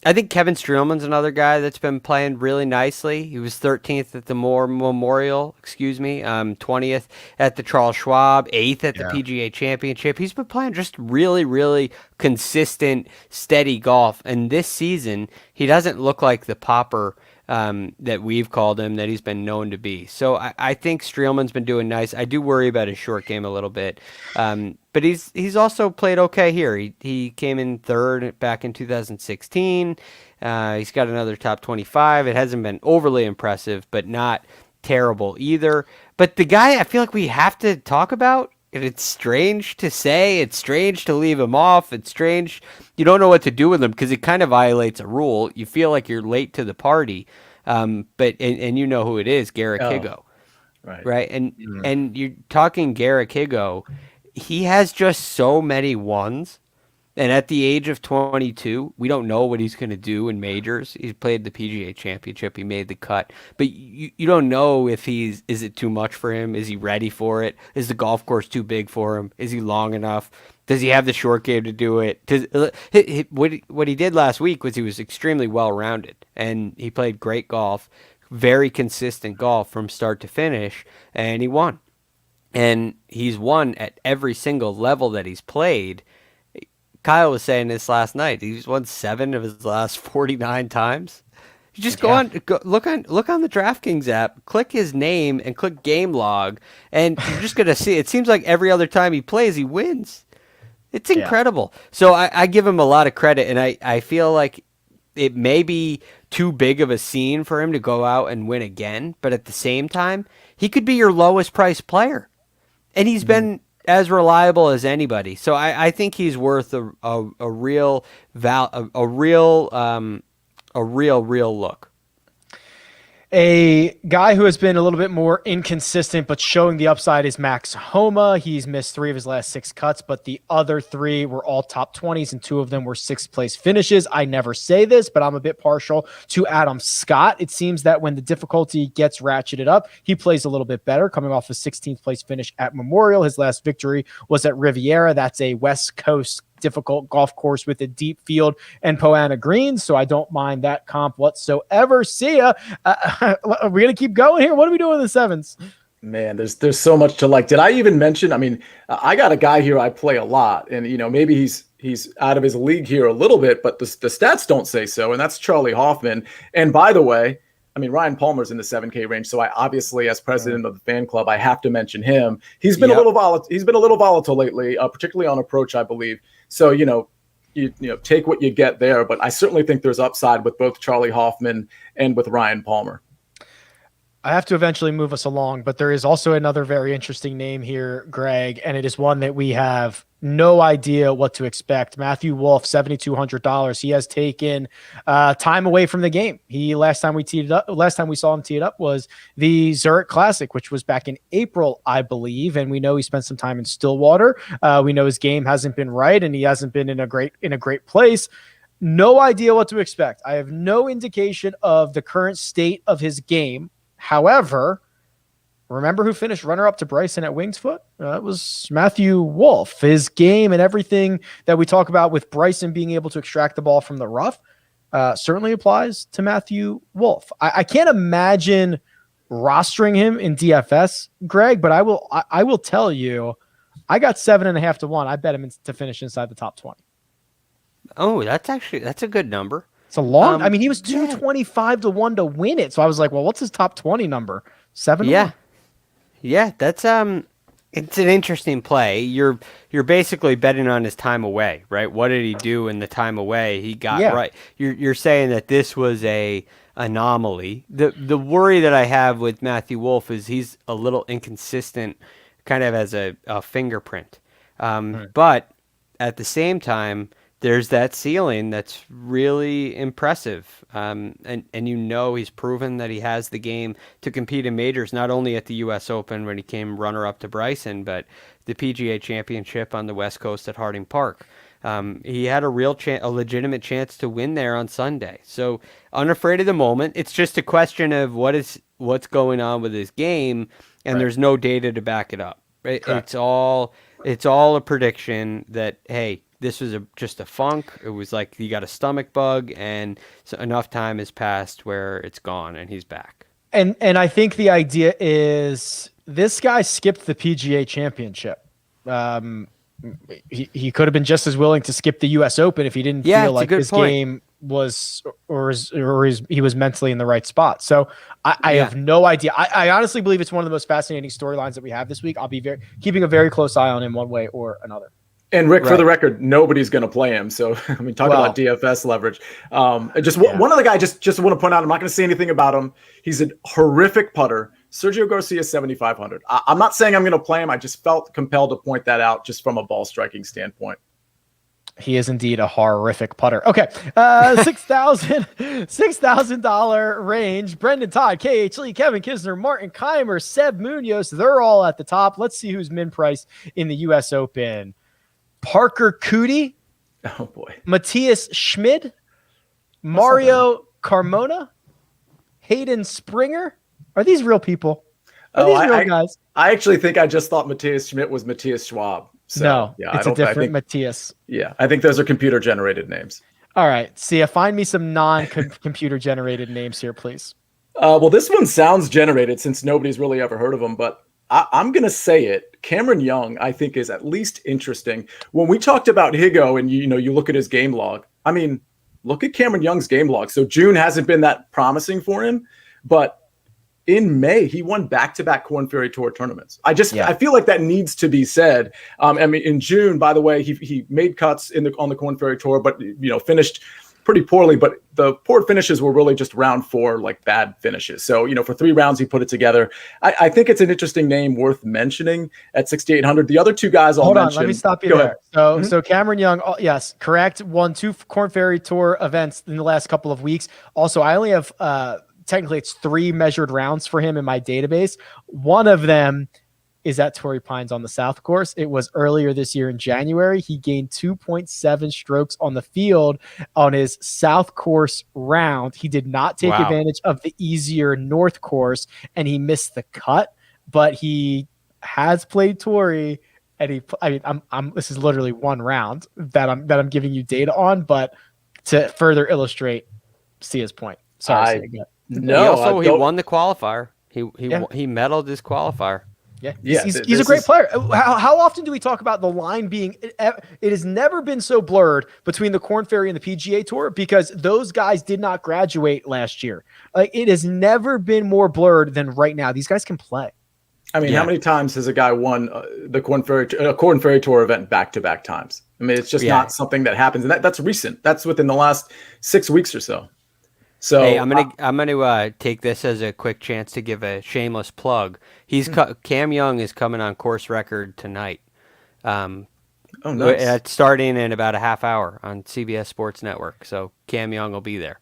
I think Kevin Streelman's another guy that's been playing really nicely. He was 13th at the Memorial, 20th at the Charles Schwab, 8th at the PGA Championship. He's been playing just really, really consistent, steady golf. And this season, he doesn't look like the popper that we've called him, that he's been known to be. So I think Streelman's been doing nice. I do worry about his short game a little bit. But he's also played okay here. He came in third back in 2016. He's got another top 25. It hasn't been overly impressive, but not terrible either. But the guy I feel like we have to talk about, and it's strange to say, it's strange to leave him off, it's strange. You don't know what to do with him because it kind of violates a rule. You feel like you're late to the party. But you know who it is, Garrick Higgo. Right? And you're talking Garrick Higgo. He has just so many ones, and at the age of 22, we don't know what he's going to do in majors. He's played the PGA Championship. He made the cut, but you don't know if is it too much for him? Is he ready for it? Is the golf course too big for him? Is he long enough? Does he have the short game to do it? What he did last week was he was extremely well-rounded, and he played great golf, very consistent golf from start to finish, and he won. And he's won at every single level that he's played. Kyle was saying this last night. He's won 7 of his last 49 times. You just look on the DraftKings app, click his name, and click game log, and you're just gonna see. It seems like every other time he plays, he wins. It's incredible. So I give him a lot of credit, and I feel like it may be too big of a scene for him to go out and win again, but at the same time, he could be your lowest priced player. And he's been as reliable as anybody. So I think he's worth a real look. A guy who has been a little bit more inconsistent but showing the upside is Max Homa. He's missed 3 of his last 6 cuts, but the other 3 were all top 20s, and 2 of them were 6th place finishes. I never say this, but I'm a bit partial to Adam Scott. It seems that when the difficulty gets ratcheted up, he plays a little bit better, coming off a 16th place finish at Memorial. His last victory was at Riviera. That's a West Coast difficult golf course with a deep field and Poana greens, so I don't mind that comp whatsoever. Sia, we're gonna keep going here. What are we doing in the 7s? Man, there's so much to like. Did I even mention? I mean, I got a guy here I play a lot, and maybe he's out of his league here a little bit, but the stats don't say so, and that's Charlie Hoffman. And by the way, I mean, Ryan Palmer's in the 7K range, so I obviously, as president of the fan club, I have to mention him. He's been a little volatile. He's been a little volatile lately, particularly on approach, I believe. So you take what you get there, but I certainly think there's upside with both Charlie Hoffman and with Ryan Palmer. I have to eventually move us along, but there is also another very interesting name here, Greg, and it is one that we have no idea what to expect. Matthew Wolff, $7,200. He has taken time away from the game. Last time we saw him tee it up was the Zurich Classic, which was back in April, I believe. And we know he spent some time in Stillwater. We know his game hasn't been right, and he hasn't been in a great place. No idea what to expect. I have no indication of the current state of his game. However, remember who finished runner-up to Bryson at Winged Foot? It was Matthew Wolff. His game and everything that we talk about with Bryson being able to extract the ball from the rough certainly applies to Matthew Wolff. I can't imagine rostering him in DFS, Greg, but I will tell you, I got 7.5 to 1. I bet him to finish inside the top 20. Oh, that's a good number. It's a long. I mean, he was 225 to 1 to win it. So I was like, well, what's his top 20 number? 7. Yeah, that's it's an interesting play. You're basically betting on his time away, right? What did he do in the time away? He got right. You're saying that this was a anomaly. The worry that I have with Matthew Wolff is he's a little inconsistent, kind of as a fingerprint. But at the same time, there's that ceiling that's really impressive. And he's proven that he has the game to compete in majors, not only at the U.S. Open when he came runner-up to Bryson, but the PGA Championship on the West Coast at Harding Park. He had a legitimate chance to win there on Sunday. So unafraid of the moment. It's just a question of what's going on with his game, and there's no data to back it up. Right? It's all a prediction that, hey, this was just a funk. It was like he got a stomach bug, and so enough time has passed where it's gone, and he's back. And I think the idea is this guy skipped the PGA Championship. He could have been just as willing to skip the U.S. Open if he didn't feel like his game was he was mentally in the right spot. So I have no idea. I honestly believe it's one of the most fascinating storylines that we have this week. I'll be keeping a very close eye on him one way or another. And Rick, for the record, nobody's going to play him. So, I mean, talk about DFS leverage. One other guy, just want to point out, I'm not going to say anything about him. He's a horrific putter. Sergio Garcia, 7,500. I'm not saying I'm going to play him. I just felt compelled to point that out just from a ball striking standpoint. He is indeed a horrific putter. Okay. $6,000 range. Brendan Todd, KH Lee, Kevin Kisner, Martin Keimer, Seb Munoz. They're all at the top. Let's see who's min price in the U.S. Open. Parker Cootie, oh boy, Matthias Schmid, Mario Carmona, Hayden Springer. Are these real people? Are these real guys? I actually think I just thought Matthias Schmidt was Matthias Schwab. So, no, it's a different Matthias. Yeah, I think those are computer generated names. All right, Sia, find me some non-computer generated names here, please. Well, this one sounds generated since nobody's really ever heard of them, but I'm going to say it. Cameron Young, I think, is at least interesting. When we talked about Higo and, you look at his game log, I mean, look at Cameron Young's game log. So June hasn't been that promising for him, but in May, he won back-to-back Korn Ferry Tour tournaments. I feel like that needs to be said. I mean, in June, by the way, he made cuts on the Korn Ferry Tour, but finished pretty poorly. But the poor finishes were really just round 4, like bad finishes. So for 3 rounds, he put it together. I think it's an interesting name worth mentioning at 6,800. The other 2 guys I'll mention. Let me stop you there. So Cameron Young, yes, correct, won 2 Korn Ferry Tour events in the last couple of weeks. Also, I only have technically it's 3 measured rounds for him in my database. One of them is at Torrey Pines on the South Course. It was earlier this year in January. He gained 2.7 strokes on the field on his South Course round. He did not take advantage of the easier North Course, and he missed the cut, but he has played Torrey, and this is literally 1 round that I'm giving you data on, but to further illustrate Sia's point. Sorry, he won the qualifier. He medaled his qualifier. Yeah, he's a great player. How often do we talk about the line being? It has never been so blurred between the Korn Ferry and the PGA Tour because those guys did not graduate last year. Like it has never been more blurred than right now. These guys can play. I mean, how many times has a guy won the Korn Ferry Tour event back-to-back times? I mean, it's just not something that happens, and that's recent. That's within the last 6 weeks or so. So hey, I'm gonna take this as a quick chance to give a shameless plug. Cam Young is coming on Course Record tonight. Nice. It's starting in about a half hour on CBS Sports Network. So Cam Young will be there.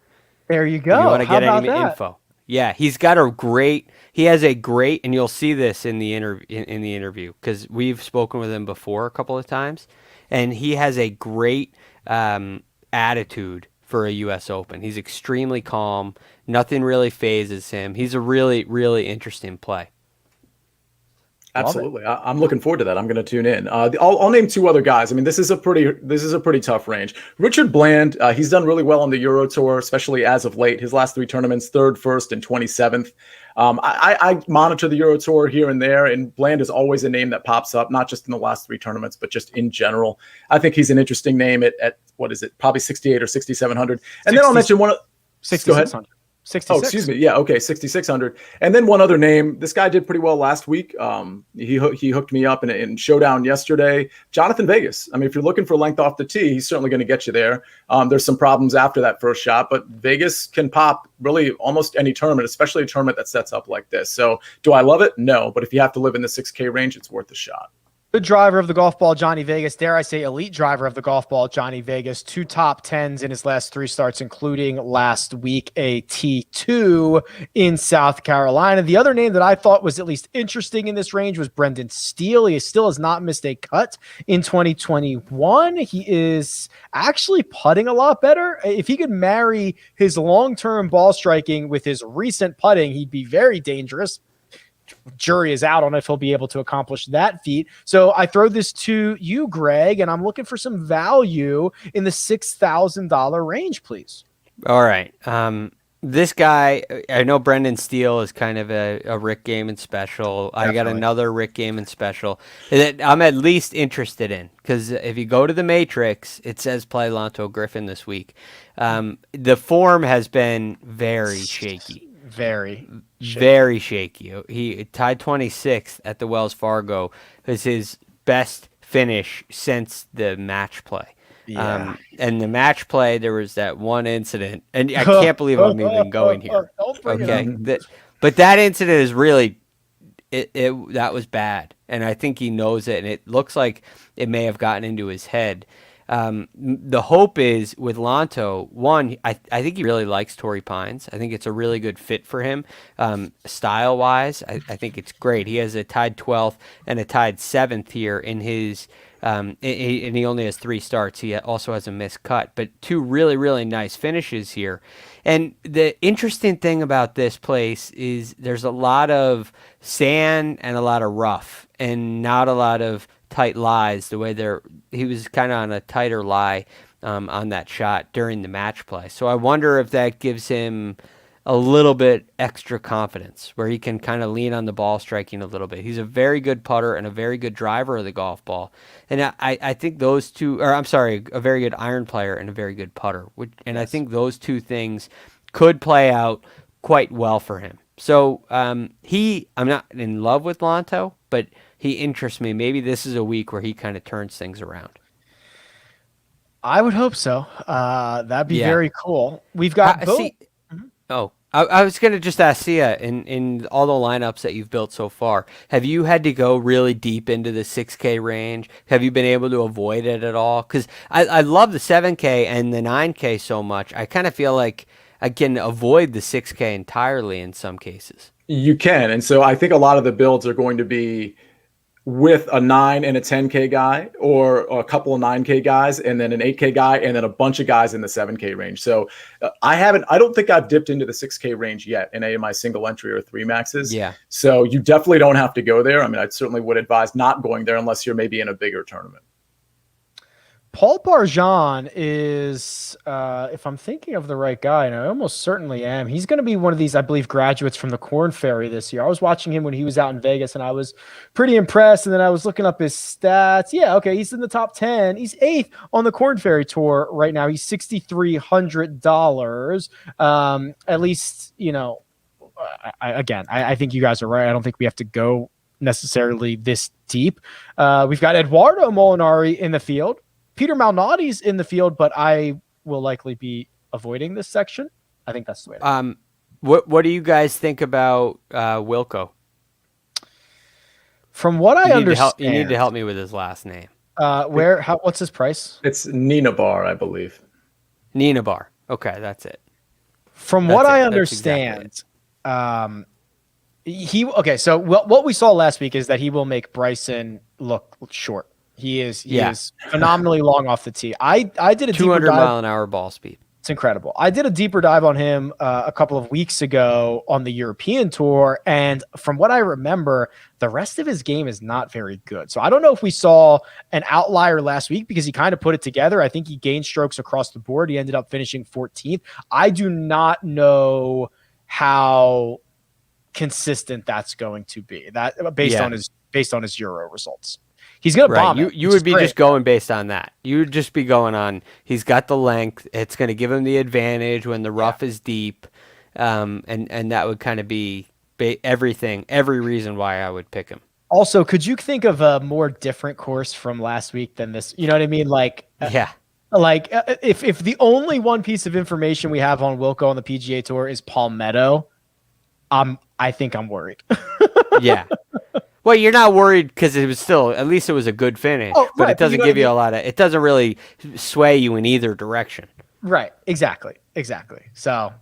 There you go. If you want to get any info? Yeah, he has a great, and you'll see this in the interview because we've spoken with him before a couple of times, and he has a great attitude for a U.S. Open. He's extremely calm. Nothing really phases him. He's a really, really interesting play. Absolutely. I'm looking forward to that. I'm going to tune in. I'll name 2 other guys. I mean, this is a pretty tough range. Richard Bland, he's done really well on the Euro Tour, especially as of late. His last 3 tournaments, 3rd, 1st, and 27th. I monitor the Euro Tour here and there, and Bland is always a name that pops up, not just in the last 3 tournaments, but just in general. I think he's an interesting name at what is it, probably 68 or 6,700. And then I'll mention one of 6,600. 66. Oh, excuse me. Yeah, okay, 6,600. And then one other name. This guy did pretty well last week. He hooked me up in Showdown yesterday. Jonathan Vegas. I mean, if you're looking for length off the tee, he's certainly going to get you there. There's some problems after that first shot, but Vegas can pop really almost any tournament, especially a tournament that sets up like this. So do I love it? No, but if you have to live in the 6K range, it's worth a shot. Good driver of the golf ball, Johnny Vegas. Dare I say elite driver of the golf ball, Johnny Vegas. 2 top 10s in his last 3 starts, including last week a T2 in South Carolina. The other name that I thought was at least interesting in this range was Brendan Steele. He still has not missed a cut in 2021. He is actually putting a lot better. If he could marry his long-term ball striking with his recent putting, he'd be very dangerous. Jury is out on if he'll be able to accomplish that feat. So I throw this to you, Greg, and I'm looking for some value in the $6,000 range, please. All right. This guy, I know Brendan Steele is kind of a Rick Gehman special. Definitely. I got another Rick Gehman special that I'm at least interested in because if you go to the Matrix, it says play Lanto Griffin this week. The form has been very shaky. Very shaky. He tied 26th at the Wells Fargo. It was his best finish since the match play. Yeah. And the match play, there was that one incident, and I can't believe I'm even going here. Okay, but that incident is really that was bad, and I think he knows it, and it looks like it may have gotten into his head. The hope is with Lanto, one, I think he really likes Torrey Pines. I think it's a really good fit for him. Style wise, I think it's great. He has a tied 12th and a tied 7th here in his, and he only has 3 starts. He also has a missed cut, but 2 really, really nice finishes here. And the interesting thing about this place is there's a lot of sand and a lot of rough and not a lot of tight lies. The way he was kind of on a tighter lie on that shot during the match play. So I wonder if that gives him a little bit extra confidence where he can kind of lean on the ball striking a little bit. He's a very good putter and a very good driver of the golf ball. And I think those two, or I'm sorry, a very good iron player and a very good putter. And I think those 2 things could play out quite well for him. So I'm not in love with Lonto, but he interests me. Maybe this is a week where he kind of turns things around. I would hope so. That'd be Yeah. very cool. We've got both. See, I was going to just ask Sia, in all the lineups that you've built so far, have you had to go really deep into the 6K range? Have you been able to avoid it at all? Because I love the 7K and the 9K so much. I kind of feel like I can avoid the 6K entirely in some cases. You can. And so I think a lot of the builds are going to be with a 9 and a 10K guy, or a couple of 9K guys, and then an 8K guy, and then a bunch of guys in the 7K range. So I don't think I've dipped into the 6K range yet in any of my single entry or 3 maxes. Yeah. So you definitely don't have to go there. I mean, I certainly would advise not going there unless you're maybe in a bigger tournament. Paul Barjan is, if I'm thinking of the right guy, and I almost certainly am, he's going to be one of these, I believe, graduates from the Corn Ferry this year. I was watching him when he was out in Vegas, and I was pretty impressed, and then I was looking up his stats. Yeah, okay, he's in the top 10. He's 8th on the Corn Ferry Tour right now. He's $6,300. At least, I think you guys are right. I don't think we have to go necessarily this deep. We've got Eduardo Molinari in the field. Peter Malnati's in the field, but I will likely be avoiding this section. I think that's the way. What do you guys think about Wilco? From what I understand, you need to help me with his last name. What's his price? It's Nina Bar, I believe. Nina Bar. Okay, that's it. From what I understand, so what we saw last week is that he will make Bryson look short. He is phenomenally long off the tee. I did a 200 mile an hour ball speed. It's incredible. I did a deeper dive on him a couple of weeks ago on the European Tour, and from what I remember, the rest of his game is not very good. So I don't know if we saw an outlier last week because he kind of put it together. I think he gained strokes across the board. He ended up finishing 14th. I do not know how consistent that's going to be. That based on his Euro results. He's going to bomb it. You would be just going based on that. You would just be going on, he's got the length. It's going to give him the advantage when the rough is deep. And that would kind of be every reason why I would pick him. Also, could you think of a more different course from last week than this? You know what I mean? If the only one piece of information we have on Wilco on the PGA Tour is Palmetto, I think I'm worried. Yeah. Well, you're not worried because it was still, at least it was a good finish, but it doesn't give you a lot of, it doesn't really sway you in either direction. Right. Exactly. So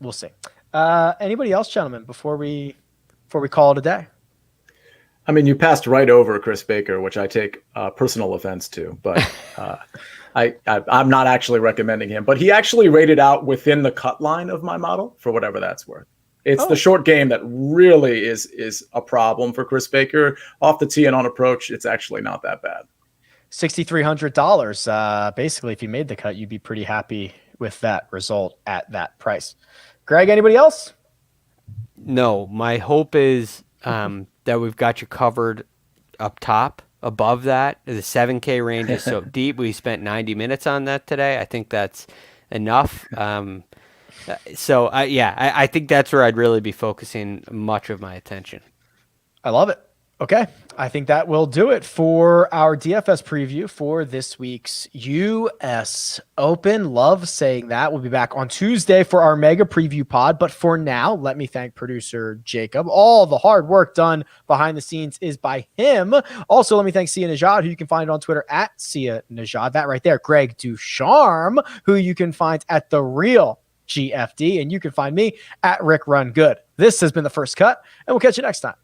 we'll see. Anybody else, gentlemen, before we call it a day? I mean, you passed right over Chris Baker, which I take personal offense to, but I'm not actually recommending him, but he actually rated out within the cut line of my model for whatever that's worth. It's the short game that really is a problem for Chris Baker. Off the tee and on approach, it's actually not that bad. $6,300. Basically, if you made the cut, you'd be pretty happy with that result at that price. Greg, anybody else? No, my hope is that we've got you covered up top. Above that, the 7K range is so deep. We spent 90 minutes on that today. I think that's enough. I think that's where I'd really be focusing much of my attention. I love it. Okay. I think that will do it for our DFS preview for this week's US Open. Love saying that. We'll be back on Tuesday for our mega preview pod. But for now, let me thank producer Jacob. All the hard work done behind the scenes is by him. Also, let me thank Sia Nejad, who you can find on Twitter at Sia Nejad. That right there. Greg DuCharme, who you can find at The Real GFD. And you can find me at RickRunGood. This has been The First Cut, and we'll catch you next time.